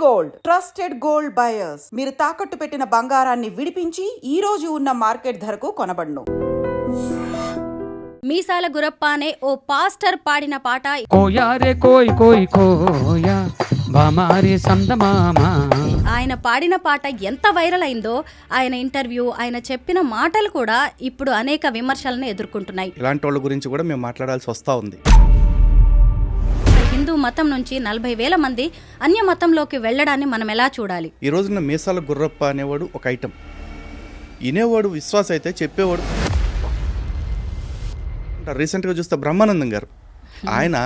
Gold trusted gold buyers. మీరు తాకట్టు పెట్టిన బంగారాన్ని విడిపించి ఈ రోజు ఉన్న మార్కెట్ ధరకు కొనబడును. మీసాల గురప్ప అనే ఓ పాస్టర్ పాడిన పాట కోయారే కోయ్ కోయ్ కోయా బామారే సందమామా. ఆయన పాడిన పాట ఎంత వైరల్ అయిందో ఆయన ఇంటర్వ్యూ, ఆయన చెప్పిన మాటలు కూడా ఇప్పుడు అనేక విమర్శలను ఎదుర్కొంటున్నాయి. ఇలాంటి వాళ్ళ గురించి కూడా మేము మాట్లాడాల్సి వస్తూ ఉంది. హిందూ మతం నుంచి 40,000 మంది అన్య మతంలోకి వెళ్ళడాన్ని మనం ఎలా చూడాలి? ఈ రోజున మీసాల గుర్రప్ప అనేవాడు ఒక ఐటమ్. వినేవాడు విశ్వాస అయితే చెప్పేవాడు. రీసెంట్గా చూస్తే బ్రహ్మానందం గారు ఆయన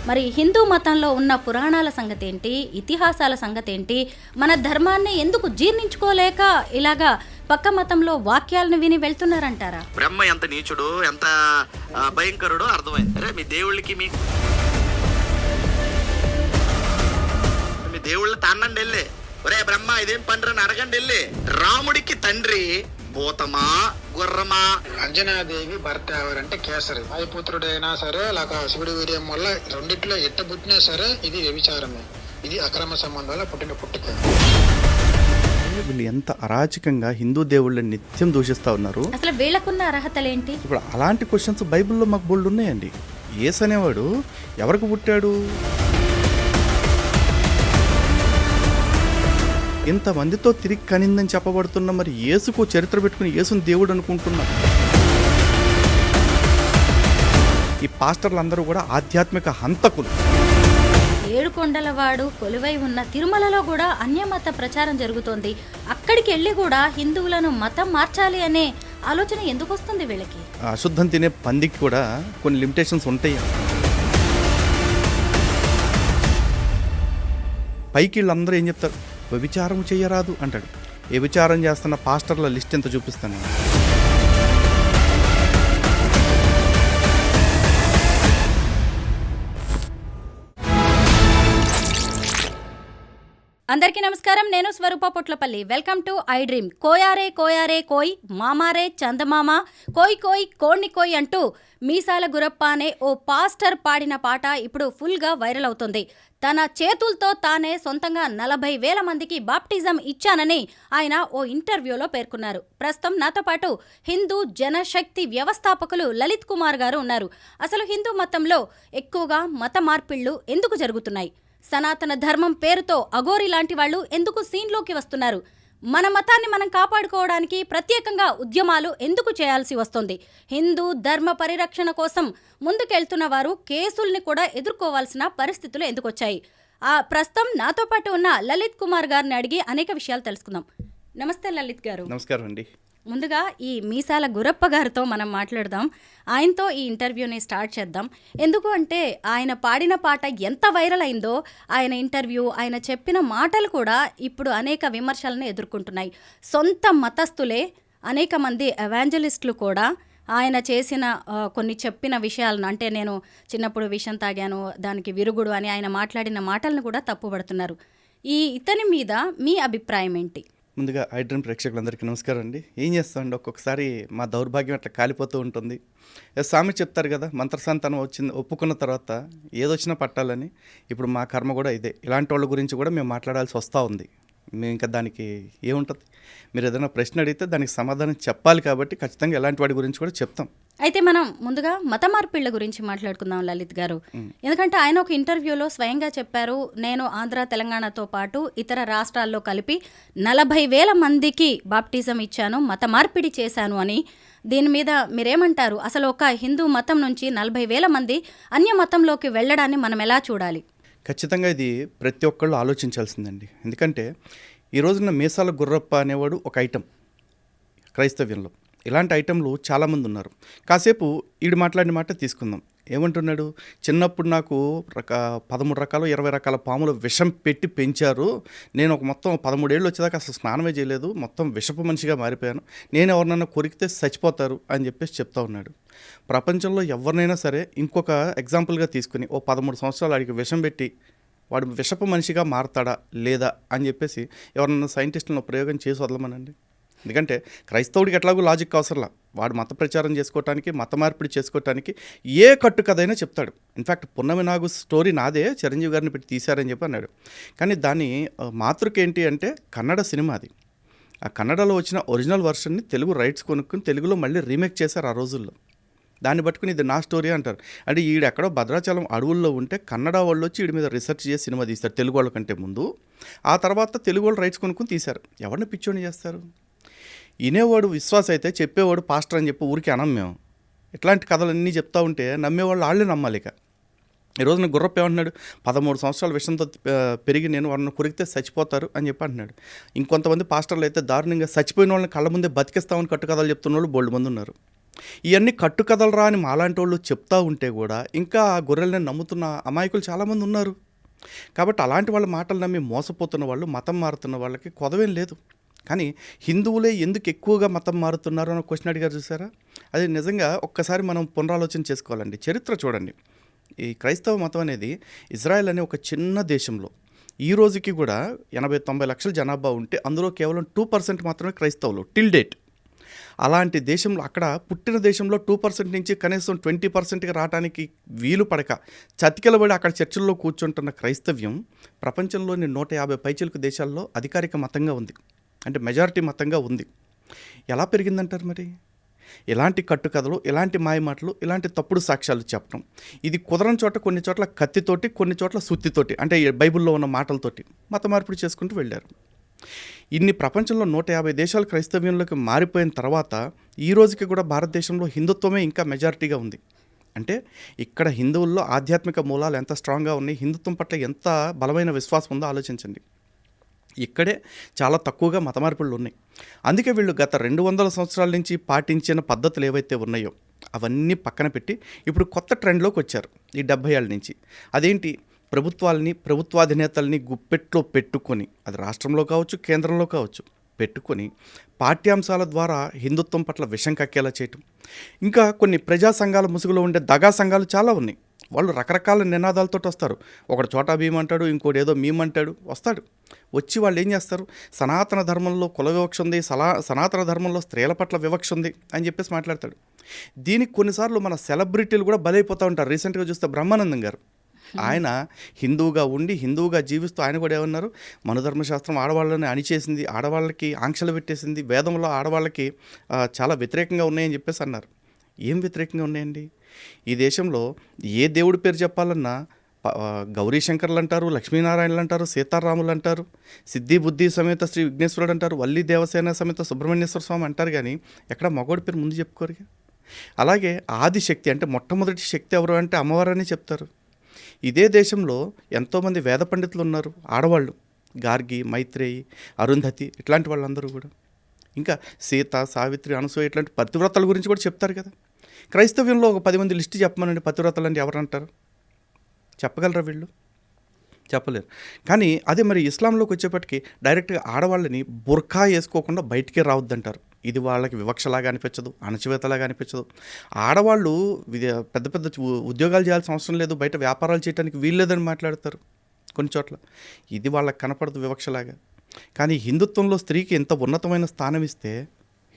మరి హిందూ మతంలో ఉన్న పురాణాల సంగతి ఏంటి, ఇతిహాసాల సంగతి ఏంటి, మన ధర్మాన్ని ఎందుకు జీర్ణించుకోలేక ఇలాగా పక్క మతంలో వాక్యాలను విని వెళ్తున్నారంటారా? బ్రహ్మ ఎంత నీచుడు, ఎంత భయంకరుడో అర్థమైంది. అరే మీ దేవుళ్ళకి మీ దేవుళ్ళ తాండండి వెళ్ళి, ఒరే బ్రహ్మ ఇదేం పండ్రని అడగండి వెళ్ళి. రాముడికి తండ్రి భూతమా గుర్రమా? అంజనాదేవి భర్త ఎవరంటే కేసరి. వాయుపుత్రుడైనా సరే లేక శివుడి వీర్యం వల్ల రెండిట్లో ఎట్ట పుట్టినా సరే ఇది వ్యభిచారమే. ఇది అక్రమ సంబంధాల పుట్టిన పుట్టుక. వీళ్ళు ఎంత అరాచకంగా హిందూ దేవుళ్ళని నిత్యం దూషిస్తూ ఉన్నారు. అసలు వీళ్ళకున్న అర్హతలేంటి? ఇప్పుడు అలాంటి క్వశ్చన్స్ బైబిల్లో మాకు బోల్డ్ ఉన్నాయండి. యేసు అనేవాడు ఎవరికి పుట్టాడు? ఇంతమందితో తిరిగి కనిందని చెప్పబడుతున్నా మరి యేసుకు చరిత్ర పెట్టుకుని యేసుని దేవుడు అనుకుంటున్నారు. ఈ పాస్టర్లు అందరూ కూడా ఆధ్యాత్మిక హంతకులు. ఏడుకొండలవాడు కొలువై ఉన్న తిరుమలలో కూడా అన్యమత ప్రచారం జరుగుతోంది. అక్కడికి వెళ్ళి కూడా హిందువులను మతం మార్చాలి అనే ఆలోచన ఎందుకు వస్తుంది వీళ్ళకి? అశుద్ధం తినే పందికి కూడా కొన్ని లిమిటేషన్స్ ఉంటాయి. పైకి వీళ్ళందరూ ఏం చెప్తారు? వ్యభిచారం చేయరాదు అంటాడు. ఏ విచారం చేస్తున్న పాస్టర్ల లిస్ట్ ఎంత చూపిస్తాను. అందరికీ నమస్కారం. నేను Swaroopa Potlapalli. Welcome to I dream. కోయారే కోయారే కోయ్, మామారే చందమామ, కోయ్ కోయ్ కోణ్ణి కోయ్ అంటూ మీసాల గురప్ప అనే ఓ పాస్టర్ పాడిన పాట ఇప్పుడు ఫుల్గా వైరల్ అవుతుంది. తన చేతులతో తానే సొంతంగా 40,000 మందికి బాప్టిజం ఇచ్చానని ఆయన ఓ ఇంటర్వ్యూలో పేర్కొన్నారు. ప్రస్తుతం నాతో పాటు హిందూ జనశక్తి వ్యవస్థాపకులు లలిత్ కుమార్ గారు ఉన్నారు. అసలు హిందూ మతంలో ఎక్కువగా మత మార్పిళ్లు ఎందుకు జరుగుతున్నాయి? సనాతన ధర్మం పేరుతో అఘోరి లాంటి వాళ్ళు ఎందుకు సీన్లోకి వస్తున్నారు? మన మతాన్ని మనం కాపాడుకోవడానికి ప్రత్యేకంగా ఉద్యమాలు ఎందుకు చేయాల్సి వస్తుంది? హిందూ ధర్మ పరిరక్షణ కోసం ముందుకెళ్తున్న వారు కేసుల్ని కూడా ఎదుర్కోవాల్సిన పరిస్థితులు ఎందుకు వచ్చాయి? ప్రస్తుతం నాతో పాటు ఉన్న లలిత్ కుమార్ గారిని అడిగి అనేక విషయాలు తెలుసుకుందాం. నమస్తే లలిత్ గారు. నమస్కారం అండి. ముందుగా ఈ మీసాల గురప్ప గారితో మనం మాట్లాడదాం. ఆయనతో ఈ ఇంటర్వ్యూని స్టార్ట్ చేద్దాం. ఎందుకు అంటే ఆయన పాడిన పాట ఎంత వైరల్ అయిందో ఆయన ఇంటర్వ్యూ, ఆయన చెప్పిన మాటలు కూడా ఇప్పుడు అనేక విమర్శలను ఎదుర్కొంటున్నాయి. సొంత మతస్థులే, అనేక మంది ఎవాంజలిస్టులు కూడా ఆయన చేసిన కొన్ని చెప్పిన విషయాలను, అంటే నేను చిన్నప్పుడు విషం తాగాను దానికి విరుగుడు అని ఆయన మాట్లాడిన మాటలను కూడా తప్పుపడుతున్నారు. ఇతని మీద మీ అభిప్రాయం ఏంటి? ముందుగా ఐ డ్రీమ్ ప్రేక్షకులందరికీ నమస్కారం అండి. ఏం చేస్తామండి, ఒక్కొక్కసారి మా దౌర్భాగ్యం అట్లా కాలిపోతూ ఉంటుంది. స్వామి చెప్తారు కదా, మంత్రసంతానం వచ్చింది ఒప్పుకున్న తర్వాత ఏదొచ్చినా పట్టాలని. ఇప్పుడు మా కర్మ కూడా ఇదే. ఇలాంటి వాళ్ళ గురించి కూడా మేము మాట్లాడాల్సి వస్తూ ఉంది. మేము ఇంకా దానికి ఏముంటుంది, మీరు ఏదైనా ప్రశ్న అడిగితే దానికి సమాధానం చెప్పాలి. కాబట్టి ఖచ్చితంగా ఇలాంటి వాడి గురించి కూడా చెప్తాం. అయితే మనం ముందుగా మత మార్పిళ్ల గురించి మాట్లాడుకుందాం లలిత్ గారు. ఎందుకంటే ఆయన ఒక ఇంటర్వ్యూలో స్వయంగా చెప్పారు, నేను ఆంధ్ర తెలంగాణతో పాటు ఇతర రాష్ట్రాల్లో కలిపి 40,000 మందికి బాప్టిజం ఇచ్చాను, మత మార్పిడి చేశాను అని. దీని మీద మీరేమంటారు? అసలు ఒక హిందూ మతం నుంచి 40,000 మంది అన్య మతంలోకి వెళ్ళడాన్ని మనం ఎలా చూడాలి? ఖచ్చితంగా ఇది ప్రతి ఒక్కళ్ళు ఆలోచించాల్సిందండి. ఎందుకంటే ఈ రోజున మీసాల గుర్రప్ప అనేవాడు ఒక ఐటమ్ క్రైస్తవ్యంలో. ఇలాంటి ఐటెంలు చాలామంది ఉన్నారు. కాసేపు ఈడు మాట్లాడిన మాట తీసుకుందాం. ఏమంటున్నాడు? చిన్నప్పుడు నాకు 13 రకాలు 20 రకాల పాములు విషం పెట్టి పెంచారు. నేను ఒక మొత్తం 13 ఏళ్ళు వచ్చేదాకా అసలు స్నానమే చేయలేదు, మొత్తం విషపు మనిషిగా మారిపోయాను, నేను ఎవరినైనా కొరికితే చచ్చిపోతారు అని చెప్పేసి చెప్తా ఉన్నాడు. ప్రపంచంలో ఎవరినైనా సరే ఇంకొక ఎగ్జాంపుల్గా తీసుకుని ఓ 13 సంవత్సరాలు వాడికి విషం పెట్టి వాడు విషపు మనిషిగా మారతాడా లేదా అని చెప్పేసి ఎవరన్నా సైంటిస్టులను ప్రయోగం చేసి వదలమనండి. ఎందుకంటే క్రైస్తవుడికి ఎట్లాగో లాజిక్ అవసరంలా, వాడు మత ప్రచారం చేసుకోవటానికి, మత మార్పిడి చేసుకోవటానికి ఏ కట్టుకథైనా చెప్తాడు. ఇన్ఫ్యాక్ట్ పున్నమి నాగు స్టోరీ నాదే, చిరంజీవి గారిని పెట్టి తీశారని చెప్పి అన్నాడు. కానీ దాని మాతృక ఏంటి అంటే కన్నడ సినిమా అది. ఆ కన్నడలో వచ్చిన ఒరిజినల్ వర్షన్ని తెలుగు రైట్స్ కొనుక్కుని తెలుగులో మళ్ళీ రీమేక్ చేశారు ఆ రోజుల్లో. దాన్ని పట్టుకుని ఇది నా స్టోరీ అంటారు. అంటే ఈడెక్కడో భద్రాచలం అడవుల్లో ఉంటే కన్నడ వాళ్ళు వచ్చి వీడి మీద రీసెర్చ్ చేసి సినిమా తీస్తారు తెలుగు వాళ్ళ కంటే ముందు. ఆ తర్వాత తెలుగు వాళ్ళు రైట్స్ కొనుక్కుని తీశారు. ఎవరిని పిచ్చోని చేస్తారు? వినేవాడు విశ్వాస అయితే చెప్పేవాడు పాస్టర్ అని చెప్పి ఊరికి అనం మేము. ఇట్లాంటి కథలన్నీ చెప్తా ఉంటే నమ్మేవాళ్ళు వాళ్ళే నమ్మాలి. ఇక ఈరోజు నేను గుర్రప్ప ఏమంటున్నాడు, 13 సంవత్సరాల విషయంతో పెరిగి నేను వాళ్ళని కొరికితే చచ్చిపోతారు అని చెప్పి అంటున్నాడు. ఇంకొంతమంది పాస్టర్లు అయితే దారుణంగా చచ్చిపోయిన వాళ్ళని కళ్ళ ముందే బతికిస్తామని కట్టుకథలు చెప్తున్న వాళ్ళు బోల్డ్ మంది ఉన్నారు. ఇవన్నీ కట్టుకథలు రా అని మాలాంటి వాళ్ళు చెప్తా ఉంటే కూడా ఇంకా ఆ గొర్రెల్ని నమ్ముతున్న అమాయకులు చాలామంది ఉన్నారు. కాబట్టి అలాంటి వాళ్ళ మాటలు నమ్మి మోసపోతున్న వాళ్ళు, మతం మారుతున్న వాళ్ళకి కొదవేం లేదు. కానీ హిందువులే ఎందుకు ఎక్కువగా మతం మారుతున్నారు అని క్వశ్చన్ అడిగారు చూసారా? అది నిజంగా ఒక్కసారి మనం పునరాలోచన చేసుకోవాలండి. చరిత్ర చూడండి. ఈ క్రైస్తవ మతం అనేది ఇజ్రాయెల్ అనే ఒక చిన్న దేశంలో ఈ రోజుకి కూడా 80-90 లక్షల జనాభా ఉంటే అందులో కేవలం 2% మాత్రమే క్రైస్తవులు టిల్ డేట్. అలాంటి దేశంలో, అక్కడ పుట్టిన దేశంలో 2% నుంచి కనీసం 20%కి రావడానికి వీలు పడక చతికిలబడి అక్కడ చర్చిల్లో కూర్చుంటున్న క్రైస్తవ్యం ప్రపంచంలోని 150 పైచిలకు దేశాల్లో అధికారిక మతంగా ఉంది. అంటే మెజారిటీ మతంగా ఉంది. ఎలా పెరిగిందంటారు మరి? ఇలాంటి కట్టుకథలు, ఇలాంటి మాయమాటలు, ఇలాంటి తప్పుడు సాక్ష్యాలు చెప్పడం. ఇది కుదరని చోట కొన్ని చోట్ల కత్తితోటి, కొన్ని చోట్ల సుత్తితోటి, అంటే బైబిల్లో ఉన్న మాటలతోటి మత మార్పిడి చేసుకుంటూ వెళ్ళారు. ఇన్ని ప్రపంచంలో 150 దేశాలు క్రైస్తవ్యంలోకి మారిపోయిన తర్వాత ఈ రోజుకి కూడా భారతదేశంలో హిందుత్వమే ఇంకా మెజారిటీగా ఉంది. అంటే ఇక్కడ హిందువుల్లో ఆధ్యాత్మిక మూలాలు ఎంత స్ట్రాంగ్గా ఉన్నాయి, హిందుత్వం పట్ల ఎంత బలమైన విశ్వాసం ఉందో ఆలోచించండి. ఇక్కడే చాలా తక్కువగా మత మార్పులు ఉన్నాయి. అందుకే వీళ్ళు గత 200 సంవత్సరాల నుంచి పాటించిన పద్ధతులు ఏవైతే ఉన్నాయో అవన్నీ పక్కన పెట్టి ఇప్పుడు కొత్త ట్రెండ్లోకి వచ్చారు ఈ 70 ఏళ్ళ నుంచి. అదేంటి? ప్రభుత్వాలని, ప్రభుత్వాధినేతల్ని గుప్పెట్లో పెట్టుకొని, అది రాష్ట్రంలో కావచ్చు, కేంద్రంలో కావచ్చు, పెట్టుకొని పాఠ్యాంశాల ద్వారా హిందుత్వం పట్ల విషం కక్కేలా చేయటం. ఇంకా కొన్ని ప్రజా సంఘాల ముసుగులో ఉండే దగా సంఘాలు చాలా ఉన్నాయి. వాళ్ళు రకరకాల నినాదాలతో వస్తారు. ఒకడు చోటా భీమ్ అంటాడు, ఇంకోటి ఏదో మీమ్ అంటాడు. వస్తాడు, వచ్చి వాళ్ళు ఏం చేస్తారు, సనాతన ధర్మంలో కుల వివక్ష ఉంది, సనాతన ధర్మంలో స్త్రీల పట్ల వివక్ష ఉంది అని చెప్పేసి మాట్లాడతాడు. దీనికి కొన్నిసార్లు మన సెలబ్రిటీలు కూడా బలైపోతూ ఉంటారు. రీసెంట్గా చూస్తే బ్రహ్మానందం గారు, ఆయన హిందువుగా ఉండి హిందువుగా జీవిస్తూ ఆయన కూడా ఏమన్నారు, మనుధర్మశాస్త్రం ఆడవాళ్ళని అణిచేసింది, ఆడవాళ్ళకి ఆంక్షలు పెట్టేసింది, వేదంలో ఆడవాళ్ళకి చాలా వ్యతిరేకంగా ఉన్నాయని చెప్పేసి అన్నారు. ఏం వ్యతిరేకంగా ఉన్నాయండి? ఈ దేశంలో ఏ దేవుడి పేరు చెప్పాలన్నా గౌరీశంకర్లు అంటారు, లక్ష్మీనారాయణలు అంటారు, సీతారాములు అంటారు, సిద్ధి బుద్ధి సమేత శ్రీ విఘ్నేశ్వరుడు అంటారు, వల్లి దేవసేన సమేత సుబ్రహ్మణ్యేశ్వర స్వామి అంటారు. కానీ ఎక్కడ మగోడి పేరు ముందు చెప్పుకోరు. అలాగే ఆదిశక్తి అంటే మొట్టమొదటి శక్తి ఎవరు అంటే అమ్మవారని చెప్తారు. ఇదే దేశంలో ఎంతోమంది వేద పండితులు ఉన్నారు, ఆడవాళ్ళు, గార్గి, మైత్రేయి, అరుంధతి, ఇట్లాంటి వాళ్ళందరూ కూడా. ఇంకా సీత, సావిత్రి, అనసూయ ఇట్లాంటి పతివ్రతల గురించి కూడా చెప్తారు కదా. క్రైస్తవ్యంలో ఒక 10 మంది లిస్టు చెప్పమనండి, పతివ్రతలు అంటే ఎవరు అంటారు? చెప్పగలరా వీళ్ళు? చెప్పలేరు. కానీ అదే మరి ఇస్లాంలోకి వచ్చేప్పటికి డైరెక్ట్గా ఆడవాళ్ళని బుర్ఖా వేసుకోకుండా బయటికే రావద్దంటారు. ఇది వాళ్ళకి వివక్షలాగా అనిపించదు, అణచివేతలాగా అనిపించదు. ఆడవాళ్ళు పెద్ద పెద్ద ఉద్యోగాలు చేయాల్సిన అవసరం లేదు, బయట వ్యాపారాలు చేయడానికి వీల్లేదని మాట్లాడతారు కొన్ని చోట్ల. ఇది వాళ్ళకి కనపడదు వివక్షలాగా. కానీ హిందుత్వంలో స్త్రీకి ఎంత ఉన్నతమైన స్థానం ఇస్తే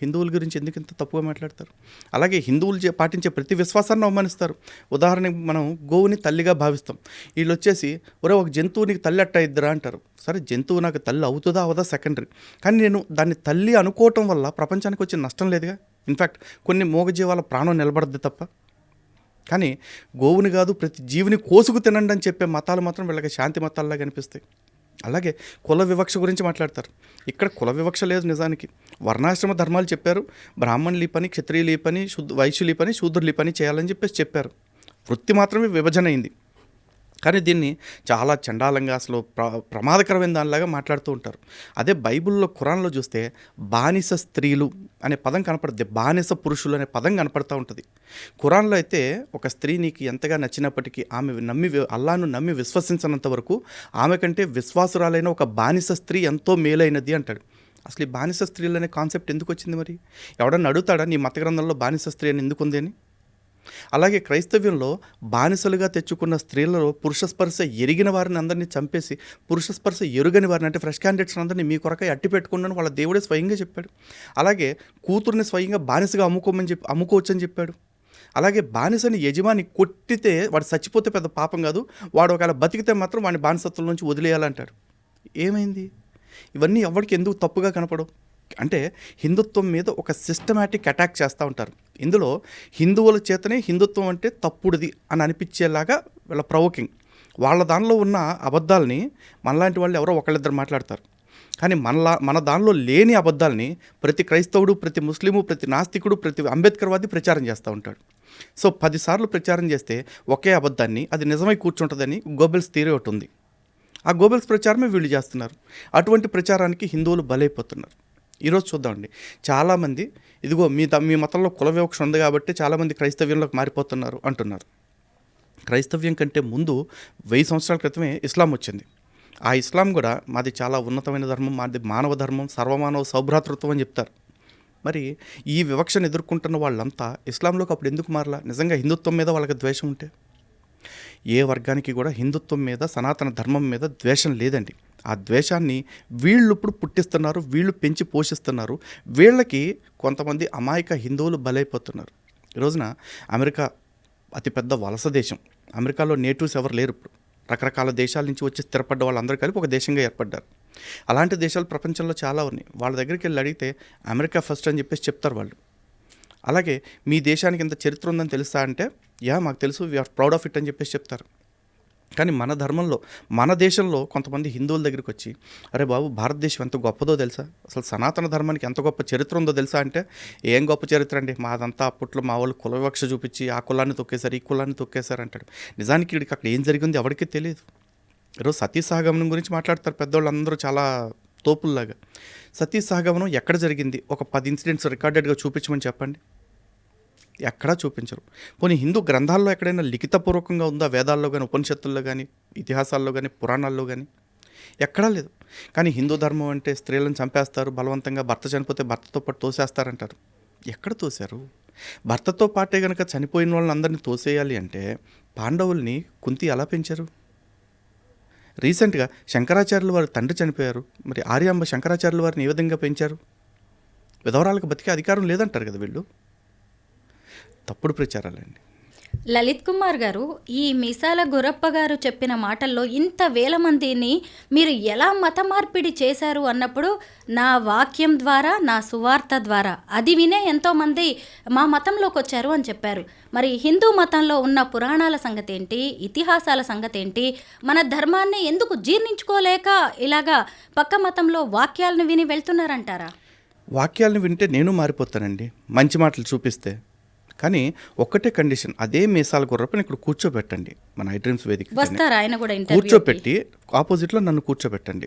హిందువుల గురించి ఎందుకు ఇంత తప్పుగా మాట్లాడతారు? అలాగే హిందువులు పాటించే ప్రతి విశ్వాసాన్ని అవమానిస్తారు. ఉదాహరణకి మనం గోవుని తల్లిగా భావిస్తాం. వీళ్ళు వచ్చేసి ఒరే ఒక జంతువు నీకు తల్లి అట్ట ఇద్దరా అంటారు. సరే, జంతువు నాకు తల్లి అవుతుందా అవదా సెకండరీ, కానీ నేను దాన్ని తల్లి అనుకోవటం వల్ల ప్రపంచానికి వచ్చే నష్టం లేదుగా. ఇన్ఫ్యాక్ట్ కొన్ని మూగజీవాల ప్రాణం నిలబడద్ది తప్ప. కానీ గోవుని కాదు ప్రతి జీవిని కోసుకు తినండి అని చెప్పే మతాలు మాత్రం వీళ్ళకి శాంతి మతాల్లా కనిపిస్తాయి. అలాగే కుల వివక్ష గురించి మాట్లాడతారు. ఇక్కడ కుల వివక్ష లేదు నిజానికి. వర్ణాశ్రమ ధర్మాలు చెప్పారు. బ్రాహ్మణులు ఈ పని, క్షత్రియులు ఈ పని, వైశ్యులు ఈ పని, శూద్రులు ఈ పని చేయాలని చెప్పేసి చెప్పారు. వృత్తి మాత్రమే విభజన అయింది. కానీ దీన్ని చాలా చండాలంగా అసలు ప్రమాదకరమైన దానిలాగా మాట్లాడుతూ ఉంటారు. అదే బైబిల్లో, ఖురాన్లో చూస్తే బానిస స్త్రీలు అనే పదం కనపడుద్ది, బానిస పురుషులు అనే పదం కనపడుతూ ఉంటుంది. ఖురాన్లో అయితే ఒక స్త్రీ నీకు ఎంతగా నచ్చినప్పటికీ ఆమె అల్లాను నమ్మి విశ్వసించినంత వరకు ఆమె కంటే విశ్వాసురాలైన ఒక బానిస స్త్రీ ఎంతో మేలైనది అంటాడు. అసలు ఈ బానిస స్త్రీలు అనే కాన్సెప్ట్ ఎందుకు వచ్చింది? మరి ఎవడన్నా అడుగుతాడా నీ మత గ్రంథంలో బానిస స్త్రీ అని ఎందుకు ఉంది అని? అలాగే క్రైస్తవ్యంలో బానిసలుగా తెచ్చుకున్న స్త్రీలలో పురుష స్పర్శ ఎరిగిన వారిని అందరినీ చంపేసి పురుష స్పర్శ ఎరుగని వారిని అంటే ఫ్రెష్ క్యాండిడేట్స్ అందరినీ మీ కొరకై అట్టి పెట్టుకున్నాను వాళ్ళ దేవుడే స్వయంగా చెప్పాడు. అలాగే కూతుర్ని స్వయంగా బానిసగా అమ్ముకోవచ్చని చెప్పాడు. అలాగే బానిసని యజమాని కొట్టితే వాడు చచ్చిపోతే పెద్ద పాపం కాదు, వాడు ఒకవేళ బతికితే మాత్రం వాడిని బానిసత్వం నుంచి వదిలేయాలంటాడు. ఏమైంది? ఇవన్నీ ఎవరికి ఎందుకు తప్పుగా కనపడవు అంటే హిందుత్వం మీద ఒక సిస్టమాటిక్ అటాక్ చేస్తూ ఉంటారు. ఇందులో హిందువుల చేతనే హిందుత్వం అంటే తప్పుడుది అని అనిపించేలాగా వీళ్ళ ప్రవోకింగ్. వాళ్ళ దానిలో ఉన్న అబద్ధాలని మనలాంటి వాళ్ళు ఎవరో ఒకళ్ళిద్దరు మాట్లాడతారు. కానీ మన దానిలో లేని అబద్ధాలని ప్రతి క్రైస్తవుడు, ప్రతి ముస్లిము, ప్రతి నాస్తికుడు, ప్రతి అంబేద్కర్వాది ప్రచారం చేస్తూ ఉంటాడు. సో 10 సార్లు ప్రచారం చేస్తే ఒకే అబద్ధాన్ని అది నిజమై కూర్చుంటుందని గోబెల్స్ థియరీ ఒకటి ఉంది. ఆ గోబెల్స్ ప్రచారమే వీళ్ళు చేస్తున్నారు. అటువంటి ప్రచారానికి హిందువులు బలైపోతున్నారు. ఈరోజు చూద్దామండి, చాలామంది ఇదిగో మీ మతంలో కుల వివక్ష ఉంది కాబట్టి చాలామంది క్రైస్తవ్యంలోకి మారిపోతున్నారు అంటున్నారు. క్రైస్తవ్యం కంటే ముందు 1000 సంవత్సరాల క్రితమే ఇస్లాం వచ్చింది. ఆ ఇస్లాం కూడా మాది చాలా ఉన్నతమైన ధర్మం, మాది మానవ ధర్మం, సర్వమానవ సౌభ్రాతృత్వం అని చెప్తారు. మరి ఈ వివక్షను ఎదుర్కొంటున్న వాళ్ళంతా ఇస్లాంలోకి అప్పుడు ఎందుకు మారలా? నిజంగా హిందుత్వం మీద వాళ్ళకి ద్వేషం ఉంటే. ఏ వర్గానికి కూడా హిందుత్వం మీద, సనాతన ధర్మం మీద ద్వేషం లేదండి. ఆ ద్వేషాన్ని వీళ్ళు ఇప్పుడు పుట్టిస్తున్నారు, వీళ్ళు పెంచి పోషిస్తున్నారు. వీళ్ళకి కొంతమంది అమాయక హిందువులు బలైపోతున్నారు. ఈ రోజున అమెరికా అతిపెద్ద వలస దేశం. అమెరికాలో నేటివ్స్ ఎవరు లేరు. ఇప్పుడు రకరకాల దేశాల నుంచి వచ్చి స్థిరపడ్డ వాళ్ళందరూ కలిపి ఒక దేశంగా ఏర్పడ్డారు. అలాంటి దేశాలు ప్రపంచంలో చాలా ఉన్నాయి. వాళ్ళ దగ్గరికి వెళ్ళి అడిగితే అమెరికా ఫస్ట్ అని చెప్పేసి చెప్తారు వాళ్ళు. అలాగే మీ దేశానికి ఇంత చరిత్ర ఉందని తెలుసా అంటే మాకు తెలుసు, వీఆర్ ప్రౌడ్ ఆఫ్ ఇట్ అని చెప్పేసి చెప్తారు. కానీ మన ధర్మంలో, మన దేశంలో కొంతమంది హిందువుల దగ్గరికి వచ్చి అరే బాబు భారతదేశం ఎంత గొప్పదో తెలుసా, అసలు సనాతన ధర్మానికి ఎంత గొప్ప చరిత్ర ఉందో తెలుసా అంటే ఏం గొప్ప చరిత్ర అండి, మాదంతా అప్పట్లో మా వాళ్ళు కుల వివక్ష చూపించి ఆ కులాన్ని తొక్కేశారు, ఈ కులాన్ని తొక్కేశారు అంటాడు. నిజానికి వీడికి అక్కడ ఏం జరిగింది ఎవరికీ తెలియదు. ఈరోజు సతీ సహగమనం గురించి మాట్లాడతారు పెద్దవాళ్ళందరూ చాలా తోపుల్లాగా. సతీ సహగమనం ఎక్కడ జరిగింది? ఒక 10 ఇన్సిడెంట్స్ రికార్డెడ్గా చూపించమని చెప్పండి. ఎక్కడా చూపించరు. పోనీ హిందూ గ్రంథాల్లో ఎక్కడైనా లిఖితపూర్వకంగా ఉందా? వేదాల్లో కానీ, ఉపనిషత్తుల్లో కానీ, ఇతిహాసాల్లో కానీ, పురాణాల్లో కానీ ఎక్కడా లేదు. కానీ హిందూ ధర్మం అంటే స్త్రీలను చంపేస్తారు, బలవంతంగా భర్త చనిపోతే భర్తతో పాటు తోసేస్తారంటారు. ఎక్కడ తోశారు? భర్తతో పాటే కనుక చనిపోయిన వాళ్ళని అందరినీ తోసేయాలి అంటే పాండవుల్ని కుంతి ఎలా పెంచారు? రీసెంట్గా శంకరాచార్యుల వారి తండ్రి చనిపోయారు. మరి ఆర్యాంబ శంకరాచార్యుల వారిని ఏ విధంగా పెంచారు? విధవరాలకు బతికే అధికారం లేదంటారు కదా వీళ్ళు. తప్పుడు ప్రచారాలండి. లలిత్ కుమార్ గారు, ఈ మీసాల గురప్ప గారు చెప్పిన మాటల్లో ఇంత వేల మందిని మీరు ఎలా మత మార్పిడి చేశారు అన్నప్పుడు నా వాక్యం ద్వారా, నా సువార్త ద్వారా అది వినే ఎంతోమంది మా మతంలోకి వచ్చారు అని చెప్పారు. మరి హిందూ మతంలో ఉన్న పురాణాల సంగతి ఏంటి, ఇతిహాసాల సంగతి ఏంటి, మన ధర్మాన్ని ఎందుకు జీర్ణించుకోలేక ఇలాగా పక్క మతంలో వాక్యాలను విని వెళ్తున్నారంటారా? వాక్యాలను వింటే నేను మారిపోతానండి, మంచి మాటలు చూపిస్తే. కానీ ఒక్కటే కండిషన్, అదే మీసాల గుర్రపని ఇక్కడ కూర్చోబెట్టండి. మన ఐ డ్రీమ్స్ వేదిక కూర్చోబెట్టి ఆపోజిట్లో నన్ను కూర్చోబెట్టండి.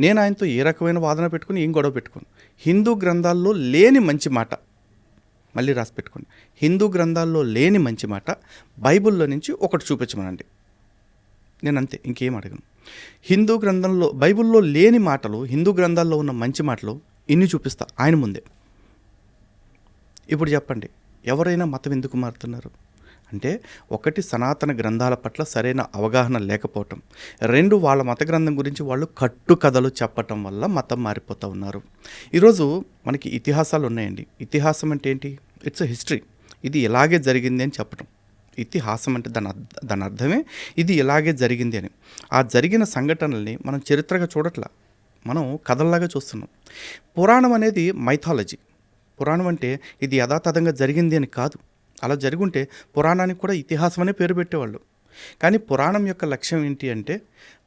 నేను ఆయనతో ఏ రకమైన వాదన పెట్టుకుని ఏం గొడవ పెట్టుకోను. హిందూ గ్రంథాల్లో లేని మంచి మాట మళ్ళీ రాసి పెట్టుకోండి. హిందూ గ్రంథాల్లో లేని మంచి మాట బైబిల్లో నుంచి ఒకటి చూపించమనండి. నేను అంతే, ఇంకేం అడగను. హిందూ గ్రంథంలో, బైబిల్లో లేని మాటలు హిందూ గ్రంథాల్లో ఉన్న మంచి మాటలు ఇన్ని చూపిస్తా ఆయన ముందే. ఇప్పుడు చెప్పండి, ఎవరైనా మతం ఎందుకు మారుతున్నారు అంటే, ఒకటి సనాతన గ్రంథాల పట్ల సరైన అవగాహన లేకపోవటం, 2 వాళ్ళ మత గ్రంథం గురించి వాళ్ళు కట్టు కథలు చెప్పటం వల్ల మతం మారిపోతూ ఉన్నారు. ఈరోజు మనకి ఇతిహాసాలు ఉన్నాయండి. ఇతిహాసం అంటే ఏంటి? It's a history. ఇది ఇలాగే జరిగింది అని చెప్పటం. ఇతిహాసం అంటే దాని అర్థమే ఇది ఇలాగే జరిగింది అని. ఆ జరిగిన సంఘటనల్ని మనం చరిత్రగా చూడట్లా, మనం కథల్లాగా చూస్తున్నాం. పురాణం అనేది మైథాలజీ. పురాణం అంటే ఇది యథాతథంగా జరిగింది అని కాదు. అలా జరుగుంటే పురాణానికి కూడా ఇతిహాసం అనే పేరు పెట్టేవాళ్ళు. కానీ పురాణం యొక్క లక్ష్యం ఏంటి అంటే,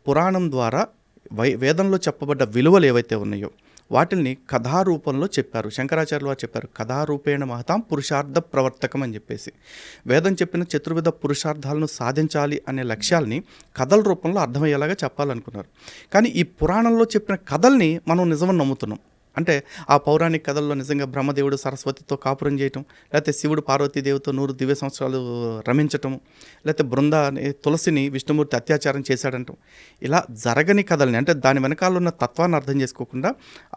పురాణం ద్వారా వేదంలో చెప్పబడ్డ విలువలు ఏవైతే ఉన్నాయో వాటిని కథారూపంలో చెప్పారు. శంకరాచార్యులు వారు చెప్పారు, కథారూపేణ మహతాం పురుషార్థ ప్రవర్తకం అని చెప్పేసి. వేదం చెప్పిన చతుర్విధ పురుషార్థాలను సాధించాలి అనే లక్ష్యాల్ని కథల రూపంలో అర్థమయ్యేలాగా చెప్పాలనుకున్నారు. కానీ ఈ పురాణంలో చెప్పిన కథల్ని మనం నిజమని నమ్ముతున్నాం. అంటే ఆ పౌరాణిక కథల్లో నిజంగా బ్రహ్మదేవుడు సరస్వతితో కాపురం చేయటం, లేకపోతే శివుడు పార్వతీదేవితో 100 దివ్య సంవత్సరాలు రమించటం, లేకపోతే తులసిని విష్ణుమూర్తి అత్యాచారం చేశాడంటాం. ఇలా జరగని కథల్ని, అంటే దాని వెనకాల ఉన్న తత్వాన్ని అర్థం చేసుకోకుండా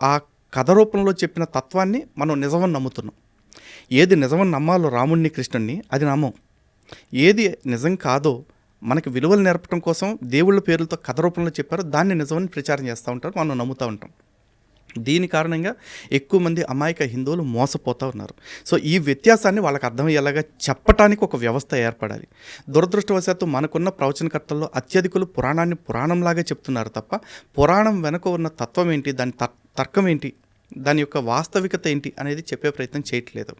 ఆ కథ రూపంలో చెప్పిన తత్వాన్ని మనం నిజమని నమ్ముతున్నాం. ఏది నిజమని నమ్మాలో రాముడిని కృష్ణుడిని అది నమ్మం. ఏది నిజం కాదో మనకి విలువలు నేర్పడం కోసం దేవుళ్ళ పేర్లతో కథ రూపంలో చెప్పారో దాన్ని నిజమని ప్రచారం చేస్తూ ఉంటారు, మనం నమ్ముతూ ఉంటాం. దీని కారణంగా ఎక్కువ మంది అమాయక హిందువులు మోసపోతూ ఉన్నారు. సో ఈ వ్యత్యాసాన్ని వాళ్ళకి అర్థమయ్యేలాగా చెప్పటానికి ఒక వ్యవస్థ ఏర్పడాలి. దురదృష్టవశాత్తు మనకున్న ప్రవచనకర్తల్లో అత్యధికులు పురాణాన్ని పురాణంలాగా చెప్తున్నారు తప్ప పురాణం వెనుక ఉన్న తత్వం ఏంటి, దాని తర్కం ఏంటి, దాని యొక్క వాస్తవికత ఏంటి అనేది చెప్పే ప్రయత్నం చేయట్లేదు.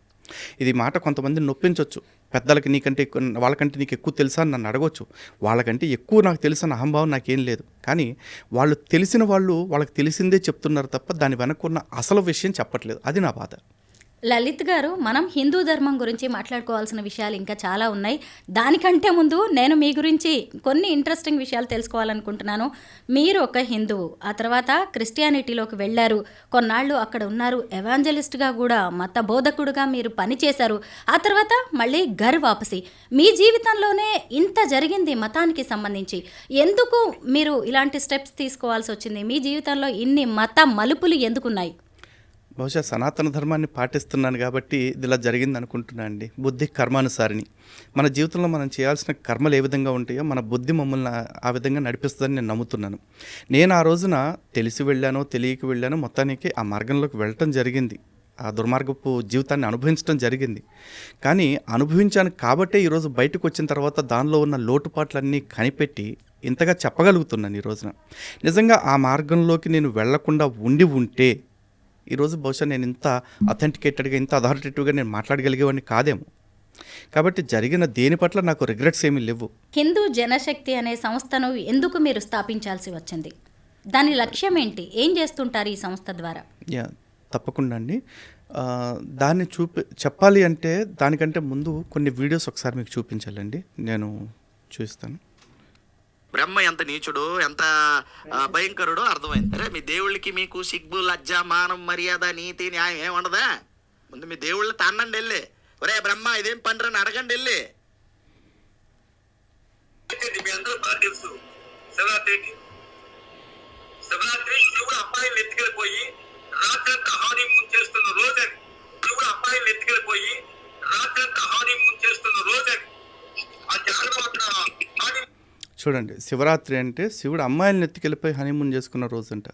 ఇది మాట కొంతమంది నొప్పించవచ్చు. పెద్దలకి నీకంటే ఎక్కువ, వాళ్ళకంటే నీకు ఎక్కువ తెలుసా అని నన్ను అడగవచ్చు. వాళ్ళకంటే ఎక్కువ నాకు తెలుసన్న అహంభావం నాకేం లేదు. కానీ వాళ్ళు తెలిసిన వాళ్ళు వాళ్ళకి తెలిసిందే చెప్తున్నారు తప్ప దాని వెనక్కున్న అసలు విషయం చెప్పట్లేదు. అది నా బాధ. లలిత్ గారు, మనం హిందూ ధర్మం గురించి మాట్లాడుకోవాల్సిన విషయాలు ఇంకా చాలా ఉన్నాయి. దానికంటే ముందు నేను మీ గురించి కొన్ని ఇంట్రెస్టింగ్ విషయాలు తెలుసుకోవాలనుకుంటున్నాను. మీరు ఒక హిందువు, ఆ తర్వాత క్రిస్టియానిటీలోకి వెళ్ళారు, కొన్నాళ్ళు అక్కడ ఉన్నారు, ఎవాంజలిస్ట్గా కూడా మత బోధకుడుగా మీరు పనిచేశారు. ఆ తర్వాత మళ్ళీ ఘర్ వాపసి. మీ జీవితంలోనే ఇంత జరిగింది మతానికి సంబంధించి. ఎందుకు మీరు ఇలాంటి స్టెప్స్ తీసుకోవాల్సి వచ్చింది? మీ జీవితంలో ఇన్ని మత మలుపులు ఎందుకున్నాయి? బహుశా సనాతన ధర్మాన్ని పాటిస్తున్నాను కాబట్టి ఇది ఇలా జరిగింది అనుకుంటున్నాను అండి. బుద్ధి కర్మానుసారిని. మన జీవితంలో మనం చేయాల్సిన కర్మలు ఏ విధంగా ఉంటాయో మన బుద్ధి మమ్మల్ని ఆ విధంగా నడిపిస్తుందని నేను నమ్ముతున్నాను. నేను ఆ రోజున తెలిసి వెళ్ళానో తెలియక వెళ్ళానో మొత్తానికి ఆ మార్గంలోకి వెళ్ళటం జరిగింది. ఆ దుర్మార్గపు జీవితాన్ని అనుభవించడం జరిగింది. కానీ అనుభవించాను కాబట్టే ఈరోజు బయటకు వచ్చిన తర్వాత దానిలో ఉన్న లోటుపాట్లన్నీ కనిపెట్టి ఇంతగా చెప్పగలుగుతున్నాను ఈ రోజున. నిజంగా ఆ మార్గంలోకి నేను వెళ్లకుండా ఉంటే ఈరోజు బహుశా నేను ఇంత అథెంటికేటెడ్గా, ఇంత అథారిటేటివ్గా నేను మాట్లాడగలిగేవాడిని కాదేమో. కాబట్టి జరిగిన దేని పట్ల నాకు రిగ్రెట్స్ ఏమీ లేవు. హిందూ జనశక్తి అనే సంస్థను ఎందుకు మీరు స్థాపించాల్సి వచ్చింది? దాని లక్ష్యం ఏంటి? ఏం చేస్తుంటారు ఈ సంస్థ ద్వారా? తప్పకుండా అండి. దాన్ని చెప్పాలి అంటే దానికంటే ముందు కొన్ని వీడియోస్ ఒకసారి మీకు చూపించాలండి. నేను చూస్తాను. బ్రహ్మ ఎంత నీచుడు, ఎంత భయంకరుడో అర్థమైంది. అరే మీ దేవుళ్ళకి మీకు సిగ్గు, లజ్జ, మానం, మర్యాద, నీతి, న్యాయం ఏమి ఉండదా? ముందు మీ దేవుళ్ళ తన్నండి వెళ్ళి, ఒరే బ్రహ్మ ఇదేం పండ్రు అని అడగండి వెళ్ళి. మీ అందరూ బాగా తెలుసు, శివరాత్రి శివుడు అమ్మాయిలు ఎత్తుకెళ్ళిపోయి రాత్రంతా హానీమూన్ చేస్తున్న రోజని. శివుడు అమ్మాయిలు ఎత్తుకెళ్ళిపోయి రాత్రంతా హానీమూన్ చేస్తున్న రోజని. ఆ జాగ్రత్త చూడండి, శివరాత్రి అంటే శివుడు అమ్మాయిలను ఎత్తుకెళ్ళిపోయి హనీమూన్ చేసుకున్న రోజు అంట.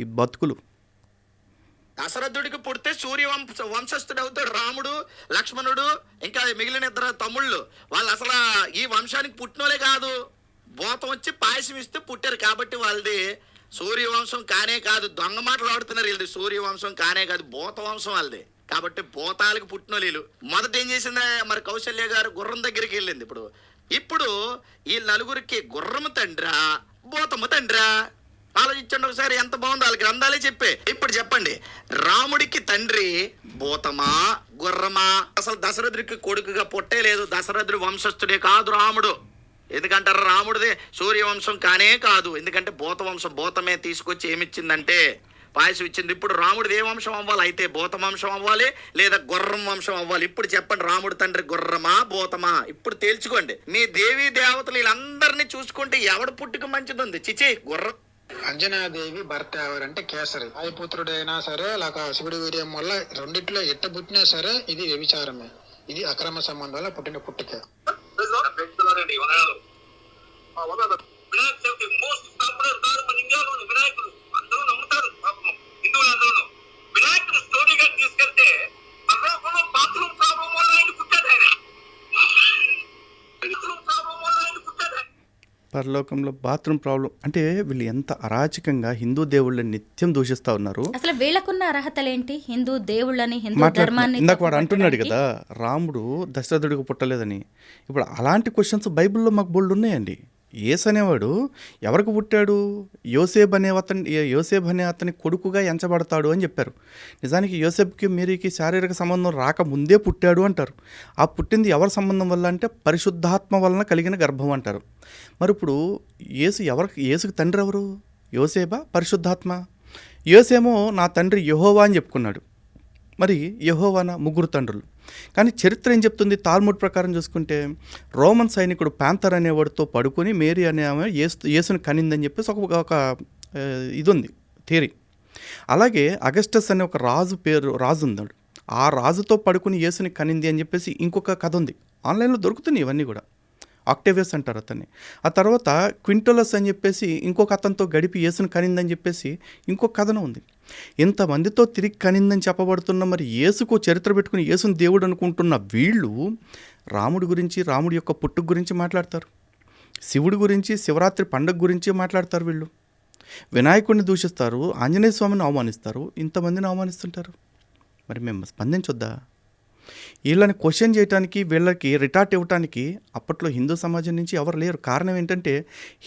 ఈ బతుకులు. దశరథుడికి పుడితే సూర్య వంశస్థుడు అవుతాడు రాముడు, లక్ష్మణుడు, ఇంకా మిగిలిన ఇద్దరు తమ్ముళ్ళు. వాళ్ళు అసలు ఈ వంశానికి పుట్టినోలే కాదు, భూతం వచ్చి పాయసం ఇస్తే పుట్టారు. కాబట్టి వాళ్ళది సూర్యవంశం కానే కాదు. దొంగ మాటలు ఆడుతున్నారు వీళ్ళది. సూర్యవంశం కానే కాదు, భూత వంశం వాళ్ళది. కాబట్టి భూతాలకు పుట్టినోళ్ళు వీళ్ళు. మొదట ఏం చేసిందా మరి కౌశల్య గారు గుర్రం దగ్గరికి వెళ్ళింది. ఇప్పుడు ఈ నలుగురికి గుర్రము తండ్రా, భూతము తండ్రా? ఆలోచించండి ఒకసారి, ఎంత బాగుందో. వాళ్ళ గ్రంథాలే చెప్పే. ఇప్పుడు చెప్పండి, రాముడికి తండ్రి భూతమా గుర్రమా? అసలు దశరథుడికి కొడుకుగా పుట్టే లేదు. దశరథుడి వంశస్థుడే కాదు రాముడు. ఎందుకంటారు? రాముడిదే సూర్యవంశం కానే కాదు. ఎందుకంటే భూత వంశం, భూతమే తీసుకొచ్చి ఏమిచ్చిందంటే పాయసం ఇచ్చింది. ఇప్పుడు రాముడిది ఏ వంశం అవ్వాలి? అయితే భూత వంశం అవ్వాలి, లేదా గుర్రం వంశం అవ్వాలి. ఇప్పుడు చెప్పండి, రాముడి తండ్రి గుర్రమా భూతమా? ఇప్పుడు తేల్చుకోండి. మీ దేవీ దేవతలు వీళ్ళందరినీ చూసుకుంటే ఎవడు పుట్టుక మంచిది? చిచి గుర్రం. అంజనాదేవి భర్త ఎవరంటే కేసరి. వాయుపుత్రుడైనా సరే లేక శివుడి వీర్యం వల్ల రెండిట్లో ఎట్ట పుట్టినా సరే ఇది వ్యభిచారమే. ఇది అక్రమ సంబంధాల పుట్టిన పుట్టుక. వినాయకుడు అందరూ నమ్ముతారు, హిందువులందరూ. వినాయకుడు స్టోరీగా తీసుకెళ్తే బాత్రూమ్ ప్రాబ్లం వల్ల ఆయన పుట్టాడు. పరలోకంలో బాత్రూమ్ ప్రాబ్లం అంటే వీళ్ళు ఎంత అరాచకంగా హిందూ దేవుళ్ళని నిత్యం దూషిస్తూ ఉన్నారు. అసలు వీళ్ళకున్న అర్హతలేంటి? హిందూ దేవుళ్ళని, హిందూ ధర్మాన్ని. ఇందాక వాడు అంటున్నాడు కదా, రాముడు దశరథుడికి పుట్టలేదని. ఇప్పుడు అలాంటి క్వశ్చన్స్ బైబిల్లో మాకు బోల్డ్ ఉన్నాయండి. యేసు అనేవాడు ఎవరికి పుట్టాడు? యోసేబ్ అనే అతని కొడుకుగా ఎంచబడతాడు అని చెప్పారు. నిజానికి యోసేబ్కి మేరీకి శారీరక సంబంధం రాకముందే పుట్టాడు అంటారు. ఆ పుట్టింది ఎవరి సంబంధం వల్ల అంటే పరిశుద్ధాత్మ వలన కలిగిన గర్భం అంటారు. మరి ఇప్పుడు యేసుకి తండ్రి ఎవరు? యోసేబా పరిశుద్ధాత్మ? యోసేమో నా తండ్రి యెహోవా అని చెప్పుకున్నాడు. మరి యెహోవానా? ముగ్గురు తండ్రులు. కానీ చరిత్ర ఏం చెప్తుంది? తాల్ముడ్ ప్రకారం చూసుకుంటే రోమన్ సైనికుడు ప్యాంతర్ అనేవాడితో పడుకొని మేరీ అనే ఆమె యేసుని కనిందని చెప్పేసి ఒక ఇది ఉంది థియరీ. అలాగే అగస్టస్ అనే ఒక రాజు ఉన్నాడు. ఆ రాజుతో పడుకుని యేసుని కనింది అని చెప్పేసి ఇంకొక కథ ఉంది. ఆన్లైన్లో దొరుకుతున్నాయి ఇవన్నీ కూడా. ఆక్టేవియస్ అంటారు అతన్ని. ఆ తర్వాత క్వింటోలస్ అని చెప్పేసి ఇంకొక అతనితో గడిపి యేసుని కనిందని చెప్పేసి ఇంకొక కథనం ఉంది. ఇంతమందితో తిరిగి కనిందని చెప్పబడుతున్న మరి యేసుకు చరిత్ర పెట్టుకుని యేసుని దేవుడు అనుకుంటున్న వీళ్ళు రాముడి గురించి, రాముడి యొక్క పుట్టుక గురించి మాట్లాడతారు. శివుడి గురించి, శివరాత్రి పండుగ గురించి మాట్లాడతారు వీళ్ళు. వినాయకుడిని దూషిస్తారు, ఆంజనేయ స్వామిని అవమానిస్తారు, ఇంతమందిని అవమానిస్తుంటారు. మరి మేము స్పందించొద్దా? వీళ్ళని క్వశ్చన్ చేయడానికి, వీళ్ళకి రిటార్ట్ ఇవ్వటానికి అప్పట్లో హిందూ సమాజం నుంచి ఎవరు లేరు. కారణం ఏంటంటే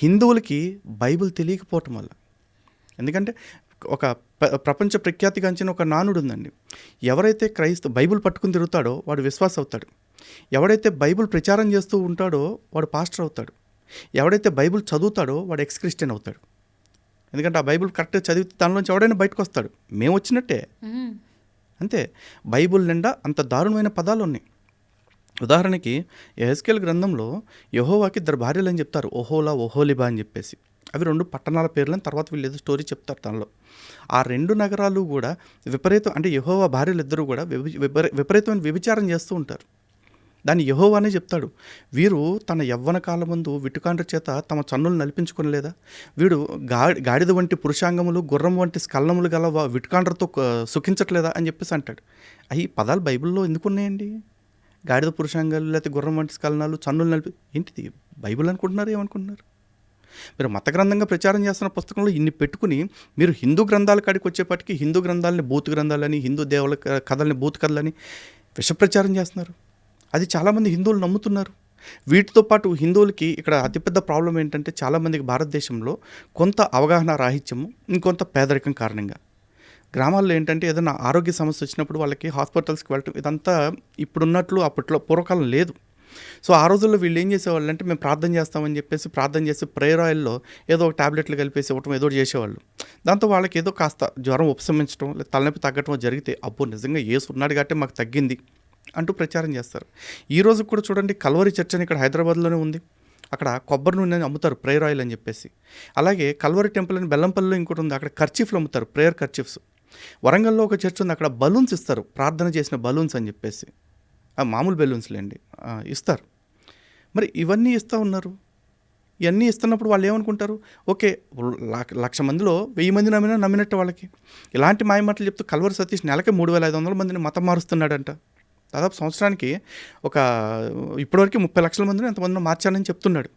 హిందువులకి బైబిల్ తెలియకపోవటం వల్ల. ఎందుకంటే ఒక ప్రపంచ ప్రఖ్యాతిగాంచిన ఒక నానుడు ఉందండి. ఎవరైతే బైబిల్ పట్టుకుని తిరుగుతాడో వాడు విశ్వాస అవుతాడు. ఎవడైతే బైబిల్ ప్రచారం చేస్తూ ఉంటాడో వాడు పాస్టర్ అవుతాడు. ఎవడైతే బైబిల్ చదువుతాడో వాడు ఎక్స్ క్రిస్టియన్ అవుతాడు. ఎందుకంటే ఆ బైబిల్ కరెక్ట్గా చదివితే దానిలోంచి ఎవడైనా బయటకు వస్తాడు. మేము వచ్చినట్టే అంతే. బైబిల్ నిండా అంత దారుణమైన పదాలు ఉన్నాయి. ఉదాహరణకి యెహెజ్కేలు గ్రంథంలో యెహోవాకి 2 భార్యలు అని చెప్తారు, ఓహోలా, ఓహోలిబా అని చెప్పేసి. అవి 2 పట్టణాల పేర్లని తర్వాత వీళ్ళు ఏదో స్టోరీ చెప్తారు దానిలో. ఆ 2 నగరాలు కూడా విపరీతం, అంటే యెహోవా భార్యలు ఇద్దరు కూడా విపరీతమైన వ్యభిచారం చేస్తూ ఉంటారు. దాన్ని యెహోవానే చెప్తాడు. వీరు తన యవ్వన కాలమందు విటుకాండ్ర చేత తమ చన్నులు నలిపించుకొనలేదా? వీడు గాడిద వంటి పురుషాంగములు, గుర్రం వంటి స్కలనములు గల విటుకాండ్రతో సుఖించట్లేదా అని చెప్పేసి అంటాడు. అవి పదాలు బైబిల్లో ఎందుకున్నాయండి? గాడిద పురుషాంగాలు, లేకపోతే గుర్రం వంటి స్కలనాలు, చన్నులు ఏంటిది బైబిల్ అనుకుంటున్నారు? ఏమనుకుంటున్నారు మీరు? మత గ్రంథంగా ప్రచారం చేస్తున్న పుస్తకంలో ఇన్ని పెట్టుకుని మీరు హిందూ గ్రంథాల కాడికి వచ్చేప్పటికీ హిందూ గ్రంథాలని బూతు గ్రంథాలని, హిందూ దేవుల కథల్ని బూతు కథలని విషప్రచారం చేస్తున్నారు. అది చాలామంది హిందువులు నమ్ముతున్నారు. వీటితో పాటు హిందువులకి ఇక్కడ అతిపెద్ద ప్రాబ్లం ఏంటంటే చాలామందికి భారతదేశంలో కొంత అవగాహన రాహిత్యము, ఇంకొంత పేదరికం కారణంగా గ్రామాల్లో ఏంటంటే ఏదైనా ఆరోగ్య సమస్య వచ్చినప్పుడు వాళ్ళకి హాస్పిటల్స్కి వెళ్ళటం ఇదంతా ఇప్పుడున్నట్లు అప్పట్లో పూర్వకాలం లేదు. సో ఆ రోజుల్లో వీళ్ళు ఏం చేసేవాళ్ళు అంటే మేము ప్రార్థన చేస్తామని చెప్పేసి ప్రార్థన చేసి ప్రేయర్ ఆయిల్లో ఏదో ఒక ట్యాబ్లెట్లు కలిపేసి ఇవ్వటం ఏదో చేసేవాళ్ళు. దాంతో వాళ్ళకి ఏదో కాస్త జ్వరం ఉపశమించడం, లేదా తలనొప్పి తగ్గటం జరిగితే అబ్బో నిజంగా యేసు ఉన్నాడు కాబట్టి మాకు తగ్గింది అంటూ ప్రచారం చేస్తారు. ఈరోజు కూడా చూడండి, కల్వరి చర్చ్ అని ఇక్కడ హైదరాబాద్లోనే ఉంది. అక్కడ కొబ్బరి నూనె అమ్ముతారు, ప్రేయర్ ఆయిల్ అని చెప్పేసి. అలాగే కల్వరి టెంపుల్ అని బెల్లంపల్లిలో ఇంకోటి ఉంది, అక్కడ కర్చీఫ్లు అమ్ముతారు, ప్రేయర్ కర్చీఫ్స్. వరంగల్లో ఒక చర్చ్ ఉంది, అక్కడ బలూన్స్ ఇస్తారు, ప్రార్థన చేసిన బలూన్స్ అని చెప్పేసి. మామూలు బెలూన్స్లేండి ఇస్తారు. మరి ఇవన్నీ ఇస్తూ ఉన్నారు. ఇవన్నీ ఇస్తున్నప్పుడు వాళ్ళు ఏమనుకుంటారు, ఓకే 1,00,000 మందిలో 1000 మంది నమ్మినట్టు వాళ్ళకి. ఇలాంటి మాయమాటలు చెప్తూ కల్వరి సతీష్ నెలకి 3,500 మందిని మతం మారుస్తున్నాడంట. దాదాపు సంవత్సరానికి ఇప్పటివరకు 30 లక్షల మందిని ఎంతమందినో మార్చాలని చెప్తున్నాడు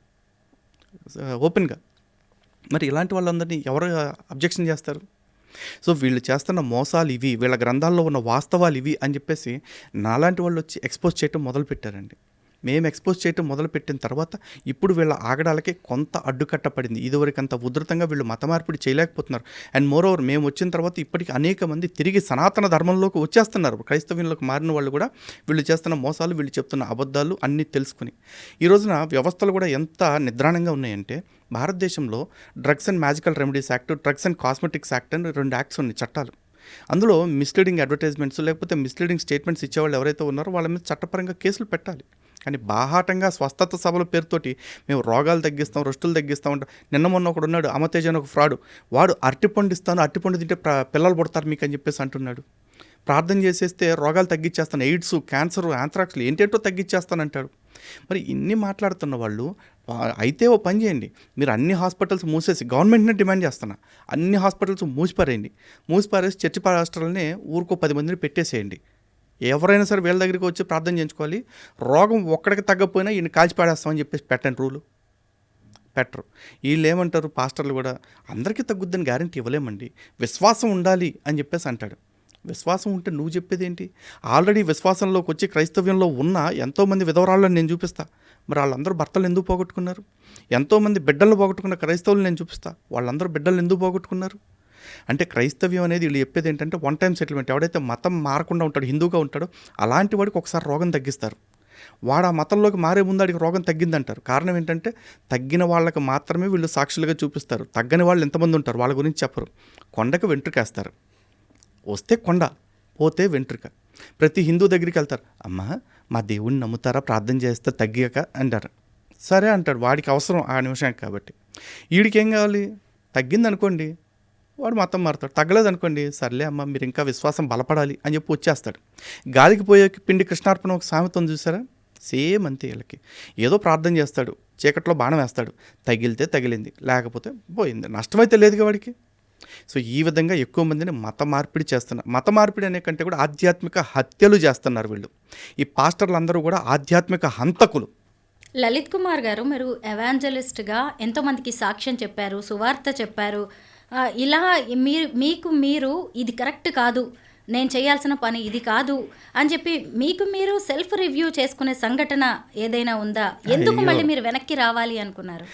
ఓపెన్గా. మరి ఇలాంటి వాళ్ళందరినీ ఎవరు అబ్జెక్షన్ చేస్తారు? సో వీళ్ళు చేస్తున్న మోసాలు ఇవి, వీళ్ళ గ్రంథాల్లో ఉన్న వాస్తవాలు ఇవి అని చెప్పేసి నాలాంటి వాళ్ళు వచ్చి ఎక్స్పోజ్ చేయటం మొదలుపెట్టారండి. మేము ఎక్స్పోజ్ చేయటం మొదలుపెట్టిన తర్వాత ఇప్పుడు వీళ్ళ ఆగడాలకి కొంత అడ్డుకట్ట పడింది. ఇదివరకు అంత ఉధృతంగా వీళ్ళు మత మార్పిడి చేయలేకపోతున్నారు. అండ్ మోరోవర్ మేము వచ్చిన తర్వాత ఇప్పటికీ అనేక మంది తిరిగి సనాతన ధర్మంలోకి వచ్చేస్తున్నారు. క్రైస్తవ్యంలోకి మారిన వాళ్ళు కూడా వీళ్ళు చేస్తున్న మోసాలు, వీళ్ళు చెప్తున్న అబద్ధాలు అన్నీ తెలుసుకుని. ఈ రోజున వ్యవస్థలు కూడా ఎంత నిద్రాణంగా ఉన్నాయంటే భారతదేశంలో drugs and magical remedies act, drugs and cosmetics act అని 2 యాక్ట్స్ ఉన్నాయి, చట్టాలు. అందులో మిస్లీడింగ్ అడ్వర్టైజ్మెంట్స్ లేకపోతే మిస్లీడింగ్ స్టేట్మెంట్స్ ఇచ్చేవాళ్ళు ఎవరైతే ఉన్నారో వాళ్ళ మీద చట్టపరంగా కేసులు పెట్టాలి. కానీ బాహాటంగా స్వస్థత సభల పేరుతోటి మేము రోగాలు తగ్గిస్తాం, రొస్టులు తగ్గిస్తాం అంట. నిన్న మొన్న ఒకడు ఉన్నాడు, అమతేజ్ అని ఒక ఫ్రాడు, వాడు అరటిపండు ఇస్తాను, అరటిపండు తింటే పిల్లలు పుడతారు మీకు అని చెప్పేసి అంటున్నాడు. ప్రార్థన చేసేస్తే రోగాలు తగ్గించేస్తాను, ఎయిడ్స్, క్యాన్సర్, యాంథ్రాక్స్లు ఏంటేంటో తగ్గించేస్తానంటాడు. మరి ఇన్ని మాట్లాడుతున్న వాళ్ళు అయితే ఓ పని చేయండి, మీరు అన్ని హాస్పిటల్స్ మూసేసి, గవర్నమెంట్నే డిమాండ్ చేస్తున్నా, అన్ని హాస్పిటల్స్ మూసిపారేసి చర్చి పాస్టర్లని ఊరికో 10 మందిని పెట్టేసేయండి. ఎవరైనా సరే వీళ్ళ దగ్గరికి వచ్చి ప్రార్థన చేయించుకోవాలి. రోగం ఒక్కడికి తగ్గకపోయినా ఈయన కాల్చి పాడేస్తామని చెప్పేసి పెట్టండి, రూలు పెట్టరు. వీళ్ళు ఏమంటారు పాస్టర్లు కూడా, అందరికీ తగ్గుద్దని గ్యారంటీ ఇవ్వలేమండి, విశ్వాసం ఉండాలి అని చెప్పేసి అంటాడు. విశ్వాసం ఉంటే నువ్వు చెప్పేది ఏంటి? ఆల్రెడీ విశ్వాసంలోకి వచ్చి క్రైస్తవ్యంలో ఉన్న ఎంతోమంది విధవరాళ్ళని నేను చూపిస్తా. మరి వాళ్ళందరూ భర్తలు ఎందుకు పోగొట్టుకున్నారు? ఎంతోమంది బిడ్డలను పోగొట్టుకున్న క్రైస్తవులు నేను చూపిస్తా. వాళ్ళందరూ బిడ్డలు ఎందుకు పోగొట్టుకున్నారు? అంటే క్రైస్తవ్యం అనేది వీళ్ళు చెప్పేది ఏంటంటే 1 టైం సెటిల్మెంట్. ఎవడైతే మతం మారకుండా ఉంటాడో, హిందూగా ఉంటాడో అలాంటి వాడికి ఒకసారి రోగం తగ్గిస్తారు. వాడు ఆ మతంలోకి మారే ముందు వాడికి రోగం తగ్గిందంటారు. కారణం ఏంటంటే తగ్గిన వాళ్ళకి మాత్రమే వీళ్ళు సాక్షులుగా చూపిస్తారు. తగ్గని వాళ్ళు ఎంతమంది ఉంటారు వాళ్ళ గురించి చెప్పరు. కొండకు వెంట్రుకేస్తారు, వస్తే కొండ, పోతే వెంట్రుక. ప్రతి హిందూ దగ్గరికి వెళ్తారు, అమ్మ మా దేవుడిని నమ్ముతారా, ప్రార్థన చేస్తే తగ్గాక అంటారు. సరే అంటాడు, వాడికి అవసరం ఆ నిమిషానికి కాబట్టి. వీడికి ఏం కావాలి? తగ్గింది అనుకోండి, వాడు మతం మారుతాడు. తగ్గలేదు అనుకోండి, సర్లే అమ్మ మీరు ఇంకా విశ్వాసం బలపడాలి అని చెప్పి వచ్చేస్తాడు. గాలికి పోయే పిండి కృష్ణార్పణ ఒక సామెత ఉంది చూసారా, సేమ్ అంతే. వీళ్ళకి ఏదో ప్రార్థన చేస్తాడు, చీకట్లో బాణం వేస్తాడు, తగిలితే తగిలింది, లేకపోతే పోయింది, నష్టమైతే లేదుగా వాడికి. సో ఈ విధంగా ఎక్కువ మందిని మత మార్పిడి చేస్తున్నారు. మత మార్పిడి అనే కంటే కూడా ఆధ్యాత్మిక హత్యలు చేస్తున్నారు వీళ్ళు. ఈ పాస్టర్లు అందరూ కూడా ఆధ్యాత్మిక హంతకులు. లలిత్ కుమార్ గారు, మీరు ఎవాంజలిస్ట్గా ఎంతోమందికి సాక్ష్యం చెప్పారు, సువార్త చెప్పారు. ఇలా మీరు ఇది కరెక్ట్ కాదు, నేను చేయాల్సిన పని ఇది కాదు అని చెప్పి మీకు మీరు సెల్ఫ్ రివ్యూ చేసుకునే సంఘటన ఏదైనా ఉందా? ఎందుకు మళ్ళీ మీరు వెనక్కి రావాలి అనుకున్నారు?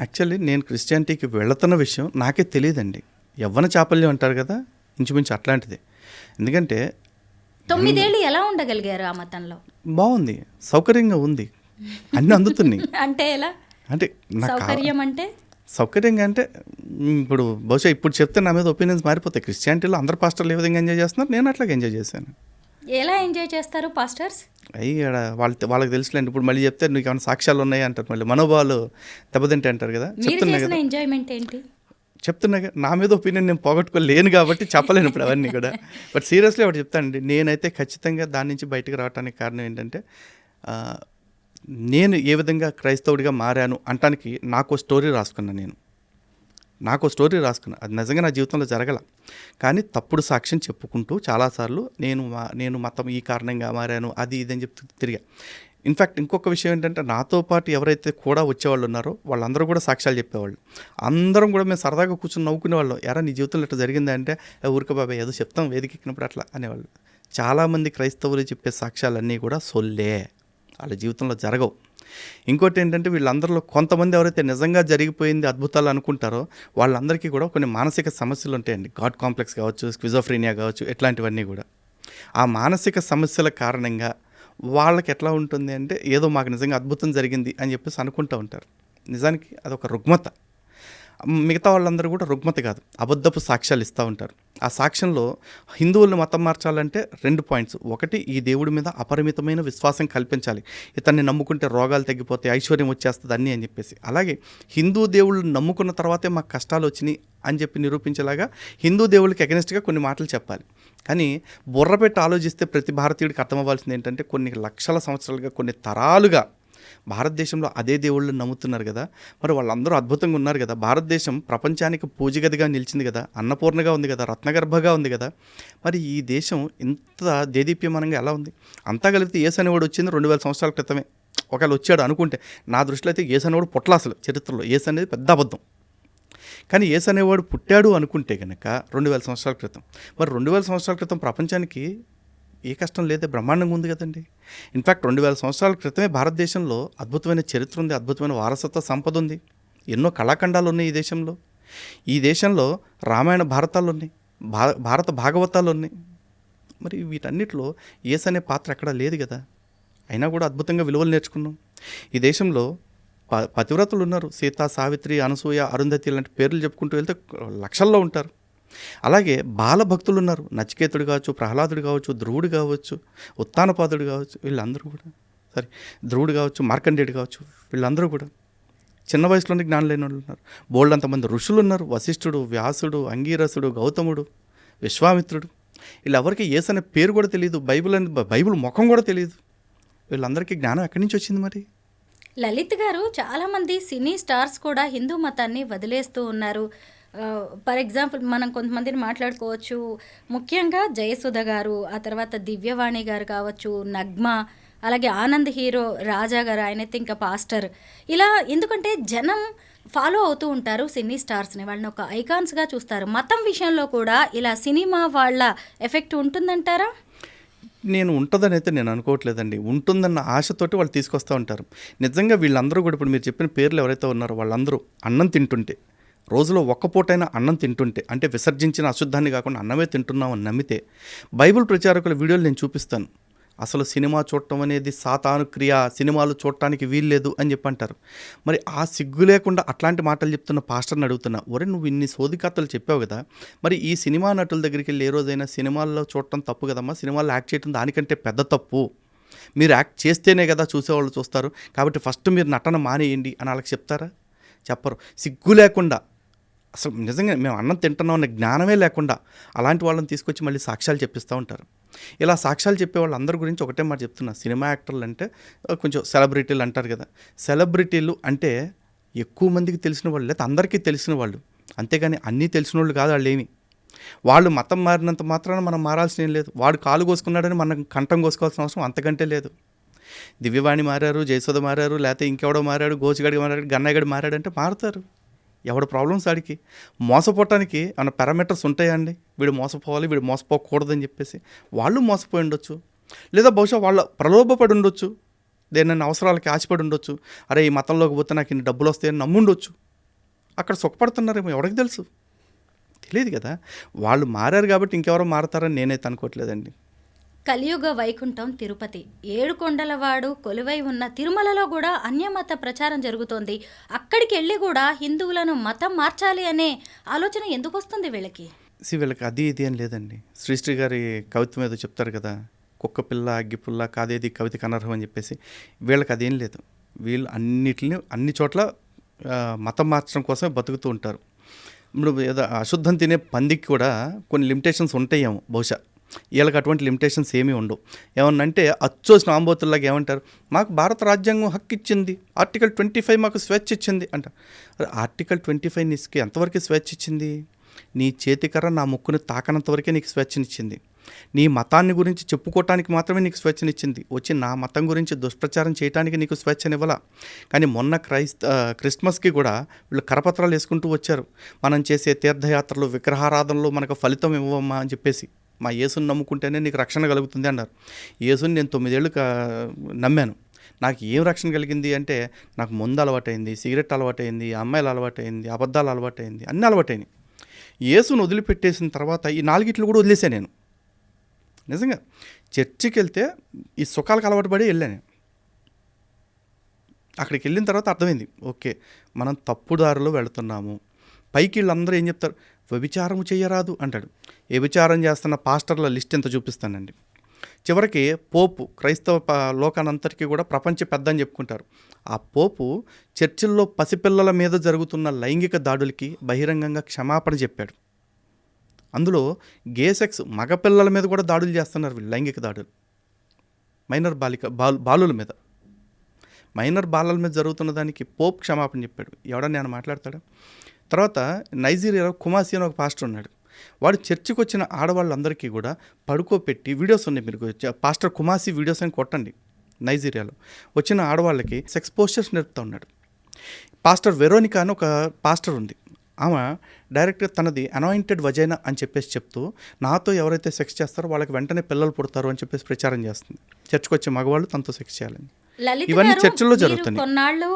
యాక్చువల్లీ నేను క్రిస్టియానిటీకి వెళుతున్న విషయం నాకే తెలియదండి. యవ్వన చాపల్యం అంటారు కదా, ఇంచుమించు అట్లాంటిది. ఎందుకంటే 9 ఏళ్ళు ఎలా ఉండగలిగారు ఆ మతంలో? బాగుంది, సౌకర్యంగా ఉంది, అన్నీ అందుతున్నాయి. అంటే ఎలా అంటే సౌకర్యం అంటే? సౌకర్యంగా అంటే ఇప్పుడు బహుశా ఇప్పుడు చెప్తే నా మీద ఒపీనియన్స్ మారిపోతాయి. క్రిస్టియానిటీలో అందరు పాస్టర్లు ఏ విధంగా ఎంజాయ్ చేస్తున్నారు, నేను అట్లాగే ఎంజాయ్ చేశాను. ఎలా ఎంజాయ్ చేస్తారు పాస్టర్స్? అయ్యాడ వాళ్ళకి తెలుసులేండి. ఇప్పుడు మళ్ళీ చెప్తే నీకు ఏమైనా సాక్ష్యాలు ఉన్నాయి అంటారు, మళ్ళీ మనోభావాలు దెబ్బతింటే అంటారు కదా. చెప్తున్నా కదా, ఎంజాయ్మెంట్ ఏంటి చెప్తున్నాగా, నా మీద ఒపీనియన్ నేను పోగొట్టుకోలేను కాబట్టి చెప్పలేను ఇప్పుడు అవన్నీ కూడా. బట్ సీరియస్లీ ఒకటి చెప్తానండి, నేనైతే ఖచ్చితంగా దాని నుంచి బయటకు రావడానికి కారణం ఏంటంటే, నేను ఏ విధంగా క్రైస్తవుడిగా మారాను అంటానికి నాకు స్టోరీ రాసుకున్నాను. అది నిజంగా నా జీవితంలో జరగల, కానీ తప్పుడు సాక్ష్యం చెప్పుకుంటూ చాలాసార్లు నేను మతం ఈ కారణంగా మారాను అది ఇదని చెప్తూ తిరిగా. ఇన్ఫ్యాక్ట్ ఇంకొక విషయం ఏంటంటే, నాతో పాటు ఎవరైతే కూడా వచ్చేవాళ్ళు ఉన్నారో వాళ్ళందరూ కూడా సాక్ష్యాలు చెప్పేవాళ్ళు. అందరం కూడా మేము సరదాగా కూర్చొని నవ్వుకునేవాళ్ళం. ఎరా నీ జీవితంలో ఇట్లా జరిగిందా అంటే, ఊరిక బాబాయ్ ఏదో చెప్తాం వేదిక ఎక్కినప్పుడు అట్లా అనేవాళ్ళు. చాలామంది క్రైస్తవులు చెప్పే సాక్ష్యాలన్నీ కూడా సొల్లే, వాళ్ళ జీవితంలో జరగవు. ఇంకోటి ఏంటంటే, వీళ్ళందరిలో కొంతమంది ఎవరైతే నిజంగా జరిగిపోయింది అద్భుతాలు అనుకుంటారో వాళ్ళందరికీ కూడా కొన్ని మానసిక సమస్యలు ఉంటాయండి. గాడ్ కాంప్లెక్స్ కావచ్చు, స్కిజోఫ్రీనియా కావచ్చు, ఇట్లాంటివన్నీ కూడా. ఆ మానసిక సమస్యల కారణంగా వాళ్ళకి ఎట్లా ఉంటుంది అంటే, ఏదో మాకు నిజంగా అద్భుతం జరిగింది అని చెప్పేసి అనుకుంటూ ఉంటారు. నిజానికి అదొక రుగ్మత. మిగతా వాళ్ళందరూ కూడా రుగ్మత కాదు, అబద్ధపు సాక్ష్యాలు ఇస్తూ ఉంటారు. ఆ సాక్ష్యంలో హిందువులను మతం మార్చాలంటే 2 పాయింట్స్. ఒకటి, ఈ దేవుడి మీద అపరిమితమైన విశ్వాసం కల్పించాలి, ఇతన్ని నమ్ముకుంటే రోగాలు తగ్గిపోతాయి, ఐశ్వర్యం వచ్చేస్తుంది అన్నీ అని చెప్పేసి. అలాగే హిందూ దేవుళ్ళు నమ్ముకున్న తర్వాతే మాకు కష్టాలు వచ్చినాయి అని చెప్పి నిరూపించేలాగా హిందూ దేవుళ్ళకి అగెనిస్ట్గా కొన్ని మాటలు చెప్పాలి. కానీ బుర్ర పెట్టి ఆలోచిస్తే ప్రతి భారతీయుడికి అర్థమవ్వాల్సింది ఏంటంటే, కొన్ని లక్షల సంవత్సరాలుగా, కొన్ని తరాలుగా భారతదేశంలో అదే దేవుళ్ళు నమ్ముతున్నారు కదా, మరి వాళ్ళందరూ అద్భుతంగా ఉన్నారు కదా. భారతదేశం ప్రపంచానికి పూజగదిగా నిలిచింది కదా, అన్నపూర్ణగా ఉంది కదా, రత్నగర్భగా ఉంది కదా. మరి ఈ దేశం ఇంత దేదీప్యమానంగా ఎలా ఉంది? అంతా కలిపితే యేసు అనేవాడు వచ్చింది 2000 సంవత్సరాల క్రితమే. ఒకవేళ వచ్చాడు అనుకుంటే, నా దృష్టిలో అయితే యేసు అనేవాడు పుట్టల, అసలు చరిత్రలో యేసు అనేది పెద్ద అబద్ధం. కానీ యేసు అనేవాడు పుట్టాడు అనుకుంటే కనుక 2000 సంవత్సరాల క్రితం. మరి 2000 సంవత్సరాల క్రితం ప్రపంచానికి ఏ కష్టం లేదే, బ్రహ్మాండంగా ఉంది కదండి. ఇన్ఫ్యాక్ట్ 2000 సంవత్సరాల క్రితమే భారతదేశంలో అద్భుతమైన చరిత్ర ఉంది, అద్భుతమైన వారసత్వ సంపద ఉంది, ఎన్నో కళాఖండాలు ఉన్నాయి ఈ దేశంలో. ఈ దేశంలో రామాయణ భారతాలు ఉన్నాయి, భారత భాగవతాలు ఉన్నాయి. మరి వీటన్నిటిలో యేసు అనే పాత్ర ఎక్కడా లేదు కదా. అయినా కూడా అద్భుతంగా విలువలు నేర్చుకున్నాం. ఈ దేశంలో పతివ్రతలు ఉన్నారు, సీత, సావిత్రి, అనసూయ, అరుంధతి లాంటి పేర్లు చెప్పుకుంటూ వెళ్తే లక్షల్లో ఉంటారు. అలాగే బాలభక్తులు ఉన్నారు, నచికేతుడు కావచ్చు, ప్రహ్లాదుడు కావచ్చు, ధ్రువుడు కావచ్చు, ఉత్తానపాదుడు కావచ్చు, వీళ్ళందరూ కూడా ధ్రువుడు కావచ్చు, మార్కండేయుడు కావచ్చు, వీళ్ళందరూ కూడా చిన్న వయసులోనే జ్ఞానం లేని వాళ్ళు ఉన్నారు. బోల్డ్ అంతమంది ఋషులు ఉన్నారు, వశిష్ఠుడు, వ్యాసుడు, అంగీరసుడు, గౌతముడు, విశ్వామిత్రుడు. వీళ్ళెవరికి యేసు అనే పేరు కూడా తెలియదు, బైబిల్ ముఖం కూడా తెలియదు. వీళ్ళందరికీ జ్ఞానం ఎక్కడి నుంచి వచ్చింది మరి? లలిత్ గారు, చాలామంది సినీ స్టార్స్ కూడా హిందూ మతాన్ని వదిలేస్తూ ఉన్నారు. ఫర్ ఎగ్జాంపుల్ మనం కొంతమందిని మాట్లాడుకోవచ్చు. ముఖ్యంగా జయసుధ గారు, ఆ తర్వాత దివ్యవాణి గారు కావచ్చు, నగ్మ, అలాగే ఆనంద్ హీరో రాజా గారు, ఆయనైతే ఇంకా పాస్టర్. ఇలా ఎందుకంటే జనం ఫాలో అవుతూ ఉంటారు సినీ స్టార్స్ని, వాళ్ళని ఒక ఐకాన్స్గా చూస్తారు. మతం విషయంలో కూడా ఇలా సినిమా వాళ్ళ ఎఫెక్ట్ ఉంటుందంటారా? నేను ఉంటుందని అయితే నేను అనుకోవట్లేదండి. ఉంటుందన్న ఆశతోటి వాళ్ళు తీసుకొస్తూ ఉంటారు. నిజంగా వీళ్ళందరూ కూడా ఇప్పుడు మీరు చెప్పిన పేర్లు ఎవరైతే ఉన్నారో వాళ్ళందరూ అన్నం తింటుంటే, రోజులో ఒక్క పూటైనా అన్నం తింటుంటే, అంటే విసర్జించిన అశుద్ధాన్ని కాకుండా అన్నమే తింటున్నామని నమ్మితే, బైబిల్ ప్రచారకుల వీడియోలు నేను చూపిస్తాను. అసలు సినిమా చూడటం అనేది సాతాను క్రియ, సినిమాలు చూడటానికి వీల్లేదు అని చెప్పి అంటారు. మరి ఆ సిగ్గు లేకుండా అట్లాంటి మాటలు చెప్తున్న పాస్టర్ని అడుగుతున్నా, ఒరే నువ్వు ఇన్ని సోదికథలు చెప్పావు కదా, మరి ఈ సినిమా నటుల దగ్గరికి వెళ్ళి ఏ రోజైనా సినిమాల్లో చూడటం తప్పు కదమ్మా, సినిమాల్లో యాక్ట్ చేయడం దానికంటే పెద్ద తప్పు, మీరు యాక్ట్ చేస్తేనే కదా చూసేవాళ్ళు చూస్తారు, కాబట్టి ఫస్ట్ మీరు నటన మానేయండి అని వాళ్ళకి చెప్తారా? చెప్పరు. సిగ్గు లేకుండా అసలు నిజంగా మేము అన్నం తింటున్నాం అనే జ్ఞానమే లేకుండా అలాంటి వాళ్ళని తీసుకొచ్చి మళ్ళీ సాక్ష్యాలు చెప్పిస్తూ ఉంటారు. ఇలా సాక్ష్యాలు చెప్పే వాళ్ళందరి గురించి ఒకటే మాట చెప్తున్నా, సినిమా యాక్టర్లు అంటే కొంచెం సెలబ్రిటీలు అంటారు కదా, సెలబ్రిటీలు అంటే ఎక్కువ మందికి తెలిసిన వాళ్ళు, లేదా అందరికీ తెలిసిన వాళ్ళు, అంతేగాని అన్నీ తెలిసిన వాళ్ళు కాదు వాళ్ళు. ఏమి వాళ్ళు మతం మారినంత మాత్రాన మనం మారాల్సిన ఏం లేదు. వాడు కాలు కోసుకున్నాడని మనం కంఠం కోసుకోవాల్సిన అవసరం అంతకంటే లేదు. దివ్యవాణి మారారు, జయసుధ మారారు, లేకపోతే ఇంకెవడో మారాడు, గోచిగడికి మారాడు, గన్నయ్యగడి మారాడు అంటే మారుతారు. ఎవడ ప్రాబ్లమ్స్ ఆడికి. మోసపోవటానికి ఏమైనా పారామీటర్స్ ఉంటాయా అండి? వీడు మోసపోవాలి, వీడు మోసపోకూడదని చెప్పేసి వాళ్ళు మోసపోయి ఉండొచ్చు, లేదా బహుశా వాళ్ళ ప్రలోభపడి ఉండొచ్చు, దేనైనా అవసరాలకి ఆశపడి ఉండొచ్చు. అరే ఈ మతంలోకి పోతే నాకు ఇన్ని డబ్బులు వస్తాయని నమ్ముండొచ్చు. అక్కడ సుఖపడుతున్నారేమో, ఎవరికి తెలుసు? తెలియదు కదా. వాళ్ళు మారారు కాబట్టి ఇంకెవరో మారతారని నేనైతే అనుకోవట్లేదండి. కలియుగ వైకుంఠం తిరుపతి, ఏడుకొండలవాడు కొలువై ఉన్న తిరుమలలో కూడా అన్యమత ప్రచారం జరుగుతోంది. అక్కడికి వెళ్ళి కూడా హిందువులను మతం మార్చాలి అనే ఆలోచన ఎందుకు వస్తుంది వీళ్ళకి? వీళ్ళకి అది ఇది అని లేదండి. శ్రీశ్రీ గారి కవిత్వం మీద చెప్తారు కదా, కుక్క పిల్ల అగ్గిపుల్ల కాదేది కవితకి అనర్హం అని చెప్పేసి. వీళ్ళకి అదేం లేదు. వీళ్ళు అన్నిటిని అన్ని చోట్ల మతం మార్చడం కోసమే బతుకుతూ ఉంటారు. ఇప్పుడు ఏదో అశుద్ధం తినే పందికి కూడా కొన్ని లిమిటేషన్స్ ఉంటాయేమో బహుశా. వీళ్ళకి అటువంటి లిమిటేషన్స్ ఏమీ ఉండవు. ఏమన్నంటే అచ్చోసిన ఆంబోతుల్లాగా ఏమంటారు, మాకు భారత రాజ్యాంగం హక్కు ఇచ్చింది, ఆర్టికల్ 25 మాకు స్వేచ్ఛ ఇచ్చింది అంటారు. ఆర్టికల్ 25 నీకు ఎంతవరకు స్వేచ్ఛ ఇచ్చింది? నీ చేతికర్ర నా ముక్కుని తాకనంతవరకే నీకు స్వేచ్ఛనిచ్చింది. నీ మతాన్ని గురించి చెప్పుకోవటానికి మాత్రమే నీకు స్వేచ్ఛనిచ్చింది. వచ్చి నా మతం గురించి దుష్ప్రచారం చేయడానికి నీకు స్వేచ్ఛనివ్వాల. కానీ మొన్న క్రిస్మస్కి కూడా వీళ్ళు కరపత్రాలు వేసుకుంటూ వచ్చారు, మనం చేసే తీర్థయాత్రలు విగ్రహారాధనలు మనకు ఫలితం ఇవ్వమ్మా అని చెప్పేసి. మా యేసుని నమ్ముకుంటేనే నీకు రక్షణ కలుగుతుంది అన్నారు. యేసుని నేను 9 ఏళ్ళు నమ్మాను, నాకు ఏం రక్షణ కలిగింది అంటే, నాకు మందు అలవాటైంది, సిగరెట్ అలవాటైంది, అమ్మాయిలు అలవాటైంది, అబద్ధాలు అలవాటైంది, అన్నీ అలవాటైనాయి. యేసును వదిలిపెట్టేసిన తర్వాత ఈ 4 కూడా వదిలేసాను నేను. నిజంగా చర్చికి వెళ్తే ఈ సుఖాలకు అలవాటు పడి వెళ్ళాను. అక్కడికి వెళ్ళిన తర్వాత అర్థమైంది, ఓకే మనం తప్పు దారిలో వెళుతున్నాము. పైకి వీళ్ళందరూ ఏం చెప్తారు, వ్యభిచారం చేయరాదు అంటాడు. ఏ విచారం చేస్తున్న పాస్టర్ల లిస్ట్ ఎంత చూపిస్తానండి. చివరికి పోపు క్రైస్తవ లోకానంతటికీ కూడా ప్రపంచ పెద్ద అని చెప్పుకుంటారు. ఆ పోపు చర్చిల్లో పసిపిల్లల మీద జరుగుతున్న లైంగిక దాడులకి బహిరంగంగా క్షమాపణ చెప్పాడు. అందులో గే సెక్స్ మగపిల్లల మీద కూడా దాడులు చేస్తున్నారు వీళ్ళు, లైంగిక దాడులు మైనర్ బాలుల మీద. మైనర్ బాలల మీద జరుగుతున్న దానికి పోప్ క్షమాపణ చెప్పాడు. ఎవడన్నా నేను మాట్లాడతాడా? తర్వాత నైజీరియాలో కుమాసి అని ఒక పాస్టర్ ఉన్నాడు. వాడు చర్చికి వచ్చిన ఆడవాళ్ళందరికీ కూడా పడుకోపెట్టి, వీడియోస్ ఉన్నాయి, మీరు పాస్టర్ కుమాసి వీడియోస్ అని కొట్టండి. నైజీరియాలో వచ్చిన ఆడవాళ్ళకి సెక్స్ పోస్చర్స్ నేర్పుతూ ఉన్నాడు. పాస్టర్ వెరోనికా అని ఒక పాస్టర్ ఉంది. ఆమె డైరెక్ట్గా తనది అనాయింటెడ్ వజైనా అని చెప్పేసి చెప్తూ, నాతో ఎవరైతే సెక్స్ చేస్తారో వాళ్ళకి వెంటనే పిల్లలు పుడతారు అని చెప్పేసి ప్రచారం చేస్తుంది. చర్చికి వచ్చే మగవాళ్ళు తనతో సెక్స్ చేయాలని. ఇవన్నీ చర్చిల్లో జరుగుతుంది. కొన్నాళ్ళు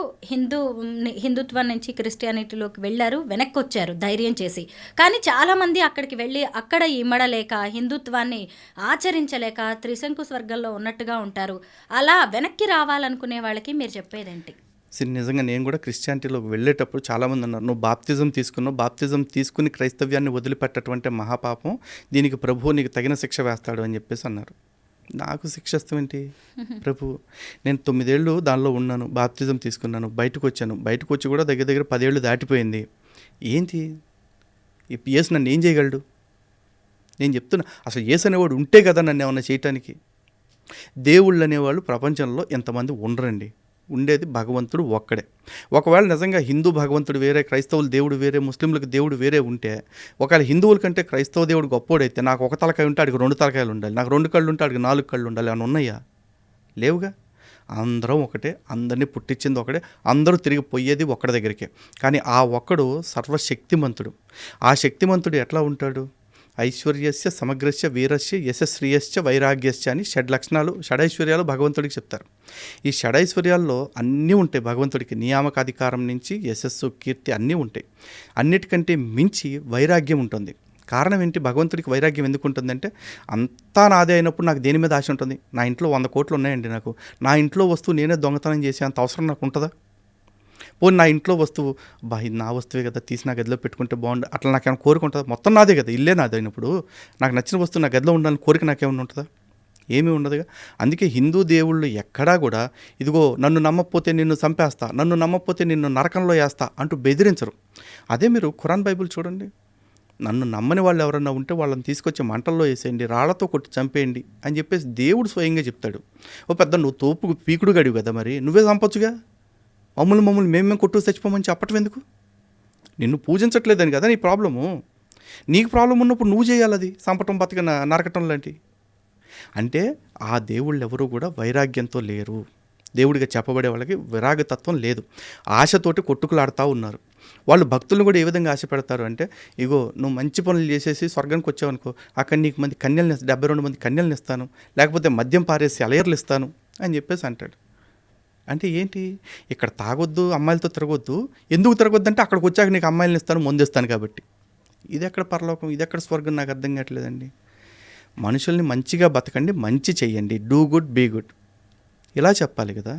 హిందుత్వం నుంచి క్రిస్టియానిటీలోకి వెళ్ళారు, వెనక్కి వచ్చారు ధైర్యం చేసి. కానీ చాలా మంది అక్కడికి వెళ్ళి అక్కడ ఇమ్మడలేక, హిందుత్వాన్ని ఆచరించలేక త్రిశంకు స్వర్గంలో ఉన్నట్టుగా ఉంటారు. అలా వెనక్కి రావాలనుకునే వాళ్ళకి మీరు చెప్పేదేంటి? నిజంగా నేను కూడా క్రిస్టియానిటీలోకి వెళ్ళేటప్పుడు చాలామంది అన్నారు, నువ్వు బాప్తిజం తీసుకున్నావు, బాప్తిజం తీసుకుని క్రైస్తవ్యాన్ని వదిలిపెట్టటువంటి మహాపాపం, దీనికి ప్రభువు నీకు తగిన శిక్ష వేస్తాడు అని చెప్పేసి అన్నారు. నాకు శిక్ష ఇస్తాం ఏంటి ప్రభు? నేను 9 ఏళ్ళు దానిలో ఉన్నాను, బాప్తిజం తీసుకున్నాను, బయటకు వచ్చాను. బయటకు వచ్చి కూడా దగ్గర 10 ఏళ్ళు దాటిపోయింది. ఏంటి యేసు నన్ను ఏం చేయగలడు? నేను చెప్తున్నా, అసలు యేసు అనేవాడు ఉంటే కదా నన్ను ఏమన్నా చేయటానికి. దేవుళ్ళు అనేవాళ్ళు ప్రపంచంలో ఎంతమంది ఉండరండి. ఉండేది భగవంతుడు ఒక్కడే. ఒకవేళ నిజంగా హిందూ భగవంతుడు వేరే, క్రైస్తవులు దేవుడు వేరే, ముస్లింలకు దేవుడు వేరే ఉంటే, ఒకవేళ హిందువుల కంటే క్రైస్తవ దేవుడు గొప్పోడైతే, నాకు ఒక తలకాయ ఉంటే ఆడికి 2 తలకాయలు ఉండాలి, నాకు 2 కళ్ళు ఉంటే ఆడికి 4 కళ్ళు ఉండాలి అని ఉన్నాయా? లేవుగా. అందరం ఒకటే, అందరినీ పుట్టించింది ఒకటే, అందరూ తిరిగి పోయేది ఒక్కడి దగ్గరికే. కానీ ఆ ఒక్కడు సర్వశక్తిమంతుడు. ఆ శక్తిమంతుడు ఎట్లా ఉంటాడు? ఐశ్వర్యస్య సమగ్రస్య వీరస్య యశశ్రీయస్య వైరాగ్యస్య అని 6 లక్షణాలు, షడైశ్వర్యాలు భగవంతుడికి చెప్తారు. ఈ షడైశ్వర్యాల్లో అన్నీ ఉంటాయి భగవంతుడికి. నియామకాధికారం నుంచి యశస్సు, కీర్తి అన్నీ ఉంటాయి. అన్నిటికంటే మించి వైరాగ్యం ఉంటుంది. కారణం ఏంటి? భగవంతుడికి వైరాగ్యం ఎందుకు ఉంటుందంటే, అంతా నాదే అయినప్పుడు నాకు దేని మీద ఆశ ఉంటుంది? నా ఇంట్లో 100 కోట్లు ఉన్నాయండి, నాకు నా ఇంట్లో వస్తువు నేనే దొంగతనం చేసే అంత అవసరం నాకు ఉంటుందా? పోనీ నా ఇంట్లో వస్తువు, ఇది నా వస్తువే కదా, తీసి నా గదిలో పెట్టుకుంటే బాగుండు, అట్లా నాకేమైనా కోరిక ఉంటుందా? మొత్తం నాదే కదా, ఇల్లే నాదే అయినప్పుడు నాకు నచ్చిన వస్తువు నా గదిలో ఉండాలని కోరిక నాకేమైనా ఉంటుందా? ఏమీ ఉండదుగా. అందుకే హిందూ దేవుళ్ళు ఎక్కడా కూడా ఇదిగో నన్ను నమ్మకపోతే నిన్ను చంపేస్తా, నన్ను నమ్మకపోతే నిన్ను నరకంలో వేస్తా అంటూ బెదిరించరు. అదే మీరు ఖురాన్ బైబిల్ చూడండి, నన్ను నమ్మని వాళ్ళు ఎవరన్నా ఉంటే వాళ్ళని తీసుకొచ్చి మంటల్లో వేసేయండి, రాళ్లతో కొట్టి చంపేయండి అని చెప్పేసి దేవుడు స్వయంగా చెప్తాడు. ఓ పెద్ద నువ్వు తోపు పీకుడు గడివి కదా, మరి నువ్వే చంపొచ్చుగా, మమ్మల్ని మేమే కొట్టు చచ్చిపోమని చెప్పటం ఎందుకు? నిన్ను పూజించట్లేదని కదా నీ ప్రాబ్లము. నీకు ప్రాబ్లం ఉన్నప్పుడు నువ్వు చేయాలి, అది చంపటం బతకన నరకటం లాంటి. అంటే ఆ దేవుళ్ళు ఎవరు కూడా వైరాగ్యంతో లేరు. దేవుడిగా చెప్పబడే వాళ్ళకి విరాగతత్వం లేదు, ఆశతోటి కొట్టుకులాడుతూ ఉన్నారు. వాళ్ళు భక్తులను కూడా ఏ విధంగా ఆశ పెడతారు అంటే, ఇగో నువ్వు మంచి పనులు చేసేసి స్వర్గానికి వచ్చావనుకో, అక్కడ నీకు మంది కన్యల్ని 72 మంది కన్యల్ని ఇస్తాను, లేకపోతే మద్యం పారేసి అలయర్లు ఇస్తాను అని చెప్పేసి అంటాడు. అంటే ఏంటి, ఇక్కడ తాగొద్దు, అమ్మాయిలతో తిరగొద్దు, ఎందుకు తిరగొద్దు అంటే అక్కడికి వచ్చాక నీకు అమ్మాయిలను ఇస్తాను, ముందిస్తాను కాబట్టి. ఇది ఎక్కడ పరలోకం, ఇది ఎక్కడ స్వర్గం, నాకు అర్థం కావట్లేదండి. మనుషుల్ని మంచిగా బతకండి, మంచి చెయ్యండి, డూ గుడ్ బీ గుడ్, ఇలా చెప్పాలి కదా.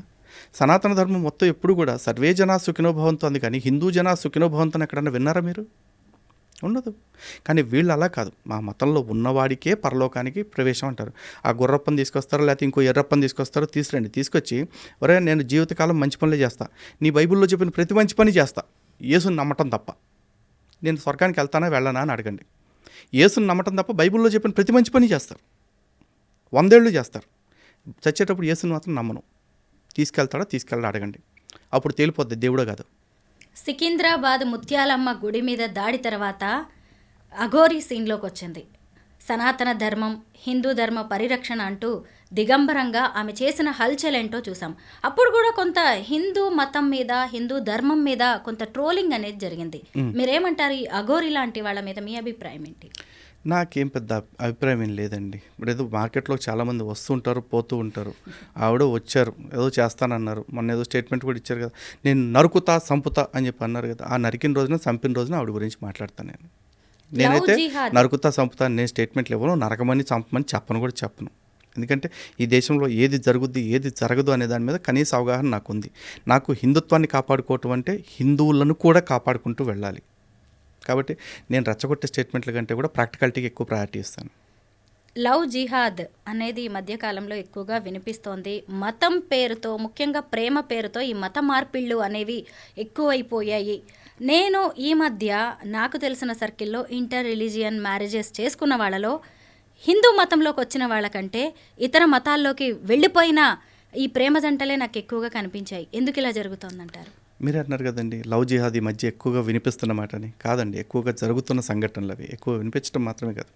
సనాతన ధర్మం మొత్తం ఎప్పుడు కూడా సర్వే జనా సుఖినోభవంతో అంది, కానీ హిందూ జనా సుఖినోభవంతో ఎక్కడన్నా విన్నారా మీరు? ఉండదు. కానీ వీళ్ళు అలా కాదు, మా మతంలో ఉన్నవాడికే పరలోకానికి ప్రవేశం అంటారు. ఆ గుర్రప్పని తీసుకొస్తారో లేకపోతే ఇంకో ఎర్రప్పని తీసుకొస్తారో, తీసుకొచ్చి ఒరే నేను జీవితకాలం మంచి పనులే చేస్తా, నీ బైబిల్లో చెప్పిన ప్రతి మంచి పని చేస్తా, యేసుని నమ్మటం తప్ప నేను స్వర్గానికి వెళ్తానా వెళ్ళనా అని అడగండి. యేసుని నమ్మటం తప్ప బైబిల్లో చెప్పిన ప్రతి మంచి పని చేస్తారు, 100 ఏళ్ళు చేస్తారు. చచ్చేటప్పుడు యేసుని మాత్రం నమ్మను. తీసుకెళ్ళడా అడగండి, అప్పుడు తేలిపోద్ది దేవుడే కాదు. సికింద్రాబాద్ ముత్యాలమ్మ గుడి మీద దాడి తర్వాత అఘోరీ సీన్లోకి వచ్చింది. సనాతన ధర్మం, హిందూ ధర్మ పరిరక్షణ అంటూ దిగంబరంగా ఆమె చేసిన హల్చల్ ఏంటో చూసాం. అప్పుడు కూడా కొంత హిందూ మతం మీద, హిందూ ధర్మం మీద కొంత ట్రోలింగ్ అనేది జరిగింది. మీరేమంటారు ఈ అఘోరీ లాంటి వాళ్ళ మీద? మీ అభిప్రాయం ఏంటి? నాకేం పెద్ద అభిప్రాయం ఏం లేదండి. ఇప్పుడు ఏదో మార్కెట్లో చాలామంది వస్తుంటారు, పోతూ ఉంటారు. ఆవిడ వచ్చారు, ఏదో చేస్తానన్నారు, మొన్న ఏదో స్టేట్మెంట్ కూడా ఇచ్చారు కదా, నేను నరుకుతా సంపుతా అని చెప్పి అన్నారు కదా. ఆ నరికిన రోజున, చంపిన రోజున ఆవిడ గురించి మాట్లాడతాను నేనైతే నరుకుతా సంపుతా నేను స్టేట్మెంట్లు ఇవ్వను, నరకమని చంపమని చెప్పను. ఎందుకంటే ఈ దేశంలో ఏది జరుగుద్ది ఏది జరగదు అనే దాని మీద కనీస అవగాహన నాకుంది. నాకు హిందుత్వాన్ని కాపాడుకోవటం అంటే హిందువులను కూడా కాపాడుకుంటూ వెళ్ళాలి. కాబట్టి నేను రెచ్చగొట్టే స్టేట్మెంట్ల కంటే కూడా ప్రాక్టికాలిటీకి ఎక్కువ ప్రయారిటీ ఇస్తాను. లవ్ జిహాద్ అనేది ఈ మధ్యకాలంలో ఎక్కువగా వినిపిస్తోంది. మతం పేరుతో, ముఖ్యంగా ప్రేమ పేరుతో ఈ మత మార్పిళ్ళు అనేవి ఎక్కువైపోయాయి. నేను ఈ మధ్య నాకు తెలిసిన సర్కిల్లో ఇంటర్ రిలీజియన్ మ్యారేజెస్ చేసుకున్న వాళ్ళలో హిందూ మతంలోకి వచ్చిన వాళ్ళకంటే ఇతర మతాల్లోకి వెళ్ళిపోయిన ఈ ప్రేమ జంటలే నాకు ఎక్కువగా కనిపించాయి. ఎందుకు ఇలా జరుగుతోందంటారు? మీరు అన్నారు కదండి లవ్ జిహాద్ ఈ మధ్య ఎక్కువగా వినిపిస్తున్న మాట అని. కాదండి, ఎక్కువగా జరుగుతున్న సంఘటనలు అవి. ఎక్కువ వినిపించడం మాత్రమే కాదు,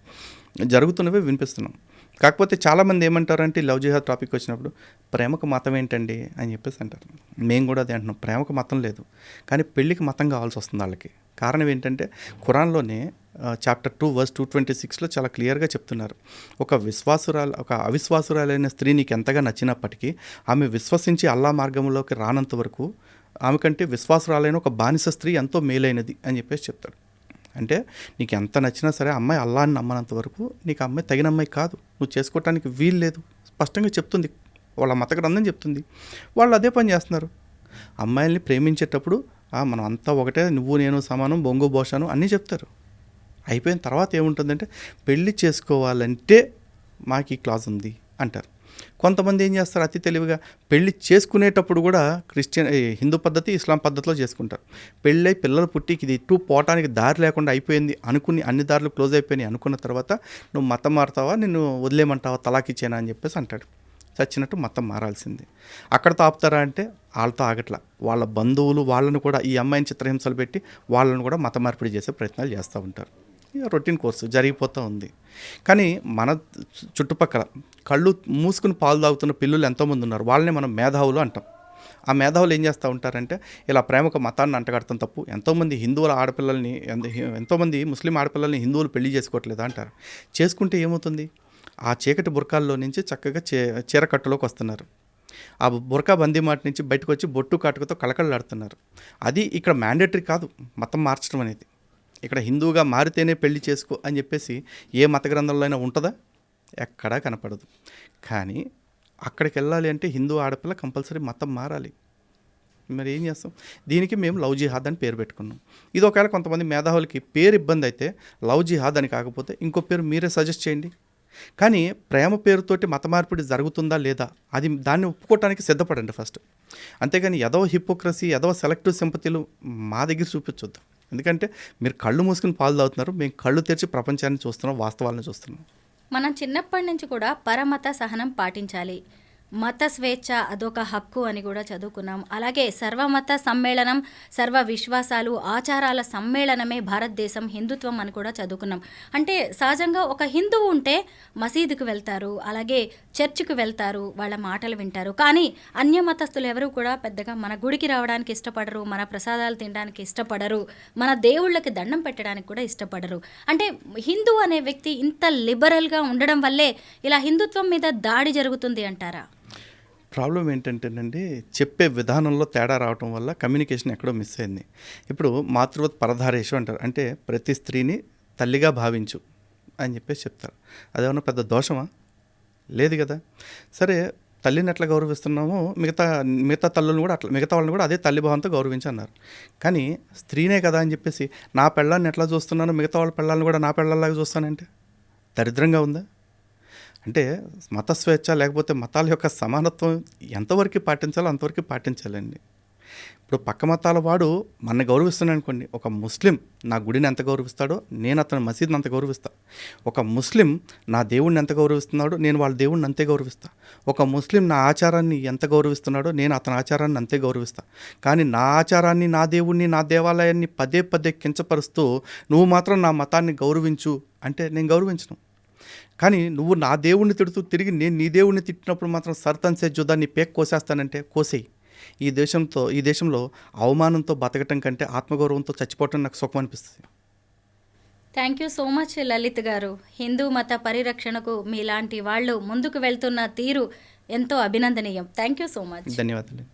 జరుగుతున్నవే వినిపిస్తున్నాం. కాకపోతే చాలామంది ఏమంటారంటే లవ్ జిహాద్ టాపిక్ వచ్చినప్పుడు ప్రేమకు మతం ఏంటండి అని చెప్పేసి అంటారు. మేము కూడా అదే అంటున్నాం, ప్రేమకు మతం లేదు, కానీ పెళ్ళికి మతం కావాల్సి వస్తుంది వాళ్ళకి. కారణం ఏంటంటే ఖురాన్లోనే చాప్టర్ 2 వర్స్ 226లో చాలా క్లియర్గా చెప్తున్నారు, ఒక అవిశ్వాసురాలైన స్త్రీ నీకు ఎంతగా నచ్చినప్పటికీ ఆమె విశ్వసించి అల్లా మార్గంలోకి రానంత వరకు ఆమె కంటే విశ్వాసురాలైన ఒక బానిస స్త్రీ ఎంతో మేలైనది అని చెప్పేసి చెప్తాడు. అంటే నీకు ఎంత నచ్చినా సరే అమ్మాయి అల్లాని నమ్మనంత వరకు నీకు అమ్మాయి తగిన అమ్మాయి కాదు, నువ్వు చేసుకోవటానికి వీలు లేదు, స్పష్టంగా చెప్తుంది. వాళ్ళ మత గ్రంథం చెప్తుంది. వాళ్ళు అదే పని చేస్తున్నారు. అమ్మాయిల్ని ప్రేమించేటప్పుడు మనం అంతా ఒకటే, నువ్వు నేను సమానం, బొంగు బోషాను అన్నీ చెప్తారు. అయిపోయిన తర్వాత ఏముంటుందంటే పెళ్ళి చేసుకోవాలంటే మాకు ఈ క్లాజ్ ఉంది అంటారు. కొంతమంది ఏం చేస్తారు, అతి తెలివిగా పెళ్ళి చేసుకునేటప్పుడు కూడా హిందూ పద్ధతి, ఇస్లాం పద్ధతిలో చేసుకుంటారు. పెళ్ళై పిల్లలు పుట్టికి ఇది ఇటు పోవటానికి దారి లేకుండా అయిపోయింది అనుకుని, అన్ని దారులు క్లోజ్ అయిపోయినాయి అనుకున్న తర్వాత నువ్వు మతం మారుతావా, నిన్ను వదిలేమంటావా, తలాకిచ్చేనా అని చెప్పేసి అంటాడు. చచ్చినట్టు మతం మారాల్సింది. అక్కడతో ఆపుతారా అంటే వాళ్ళతో ఆగట్లా. వాళ్ళ బంధువులు వాళ్ళను కూడా ఈ అమ్మాయిని చిత్రహింసలు పెట్టి వాళ్ళను కూడా మత మార్పిడి చేసే ప్రయత్నాలు చేస్తూ ఉంటారు. రొటీన్ కోర్సు జరిగిపోతూ ఉంది. కానీ మన చుట్టుపక్కల కళ్ళు మూసుకుని పాలు తాగుతున్న పిల్లలు ఎంతోమంది ఉన్నారు. వాళ్ళని మనం మేధావులు అంటాం. ఆ మేధావులు ఏం చేస్తూ ఉంటారంటే ఇలా ప్రేమకు మతాన్ని అంటగడతాం తప్పు. ఎంతోమంది హిందువుల ఆడపిల్లల్ని, ఎంతోమంది ముస్లిం ఆడపిల్లల్ని హిందువులు పెళ్లి చేసుకోవట్లేదు అంటారు. చేసుకుంటే ఏమవుతుంది, ఆ చీకటి బుర్కాల్లో నుంచి చక్కగా చీరకట్టులోకి వస్తున్నారు. ఆ బుర్కా బందీ మాట నుంచి బయటకు వచ్చి బొట్టు కాటుకతో కళకళలాడుతున్నారు. అది ఇక్కడ మ్యాండేటరీ కాదు మతం మార్చడం అనేది. ఇక్కడ హిందువుగా మారితేనే పెళ్లి చేసుకో అని చెప్పేసి ఏ మత గ్రంథంలో అయినా ఉంటుందా? ఎక్కడా కనపడదు. కానీ అక్కడికి వెళ్ళాలి అంటే హిందూ ఆడపిల్ల కంపల్సరీ మతం మారాలి. మరి ఏం చేస్తాం? దీనికి మేము లవ్ జిహాద్ అని పేరు పెట్టుకున్నాం. ఇది ఒకవేళ కొంతమంది మేధావులకి పేరు ఇబ్బంది అయితే లవ్ జిహాద్ అని కాకపోతే ఇంకో పేరు మీరే సజెస్ట్ చేయండి. కానీ ప్రేమ పేరుతోటి మత మార్పిడి జరుగుతుందా లేదా అది దాన్ని ఒప్పుకోవటానికి సిద్ధపడండి ఫస్ట్. అంతేగాని ఏదో హిపోక్రసీ ఏదో సెలెక్టివ్ సింపతిలు మా దగ్గర చూపించొద్దు. ఎందుకంటే మీరు కళ్ళు మూసుకుని పాలు తాగుతున్నారు, మేము కళ్ళు తెరిచి ప్రపంచాన్ని చూస్తున్నాం, వాస్తవాలను చూస్తున్నాం. మనం చిన్నప్పటి నుంచి కూడా పరమత సహనం పాటించాలి. మత స్వేచ్ఛ అదొక హక్కు అని కూడా చదువుకున్నాం. అలాగే సర్వమత సమ్మేళనం, సర్వ విశ్వాసాలు, ఆచారాల సమ్మేళనమే భారతదేశం, హిందుత్వం అని కూడా చదువుకున్నాం. అంటే సహజంగా ఒక హిందువు ఉంటే మసీదుకు వెళ్తారు, అలాగే చర్చికి వెళ్తారు, వాళ్ళ మాటలు వింటారు. కానీ అన్య మతస్థులు ఎవరు కూడా పెద్దగా మన గుడికి రావడానికి ఇష్టపడరు, మన ప్రసాదాలు తినడానికి ఇష్టపడరు, మన దేవుళ్ళకి దండం పెట్టడానికి కూడా ఇష్టపడరు. అంటే హిందూ అనే వ్యక్తి ఇంత లిబరల్గా ఉండడం వల్లే ఇలా హిందుత్వం మీద దాడి జరుగుతుంది అంటారా? ప్రాబ్లం ఏంటంటేనండి, చెప్పే విధానంలో తేడా రావటం వల్ల కమ్యూనికేషన్ ఎక్కడో మిస్ అయింది. ఇప్పుడు మాతృవత్ పరధారేషు అంటారు, అంటే ప్రతి స్త్రీని తల్లిగా భావించు అని చెప్పేసి చెప్తారు. అదేమన్నా పెద్ద దోషమా? లేదు కదా. సరే, తల్లిని ఎట్లా గౌరవిస్తున్నామో మిగతా తల్లులను కూడా అట్లా, మిగతా వాళ్ళని కూడా అదే తల్లి భావంతో గౌరవించి అన్నారు. కానీ స్త్రీనే కదా అని చెప్పేసి నా పెళ్ళాన్ని ఎట్లా చూస్తున్నానో మిగతా వాళ్ళ పెళ్ళాలను కూడా నా పెళ్ళాలాగా చూస్తానంటే దరిద్రంగా ఉందా? అంటే మత స్వేచ్ఛ లేకపోతే మతాల యొక్క సమానత్వం ఎంతవరకు పాటించాలో అంతవరకు పాటించాలండి. ఇప్పుడు పక్క మతాల వాడు మన గౌరవిస్తున్నాడు అనుకోండి, ఒక ముస్లిం నా గుడిని ఎంత గౌరవిస్తాడో నేను అతని మసీద్ని అంత గౌరవిస్తా. ఒక ముస్లిం నా దేవుడిని ఎంత గౌరవిస్తున్నాడో నేను వాళ్ళ దేవుడిని అంతే గౌరవిస్తా. ఒక ముస్లిం నా ఆచారాన్ని ఎంత గౌరవిస్తున్నాడో నేను అతని ఆచారాన్ని అంతే గౌరవిస్తా. కానీ నా ఆచారాన్ని, నా దేవుడిని, నా దేవాలయాన్ని పదే పదే కించపరుస్తూ నువ్వు మాత్రం నా మతాన్ని గౌరవించు అంటే నేను గౌరవించను. కానీ నువ్వు నా దేవుణ్ణి తిడుతూ తిరిగి నేను నీ దేవుణ్ణి తిట్టినప్పుడు మాత్రం సర్తన్ సే జుదాన్ని పేక్ కోసేస్తానంటే కోసేయి. ఈ దేశంలో అవమానంతో బతకటం కంటే ఆత్మగౌరవంతో చచ్చిపోవటం నాకు సుఖం అనిపిస్తుంది. Thank you so much Lalit గారు. హిందూ మత పరిరక్షణకు మీలాంటి వాళ్ళు ముందుకు వెళ్తున్న తీరు ఎంతో అభినందనీయం. Thank you so much. ధన్యవాదాలు.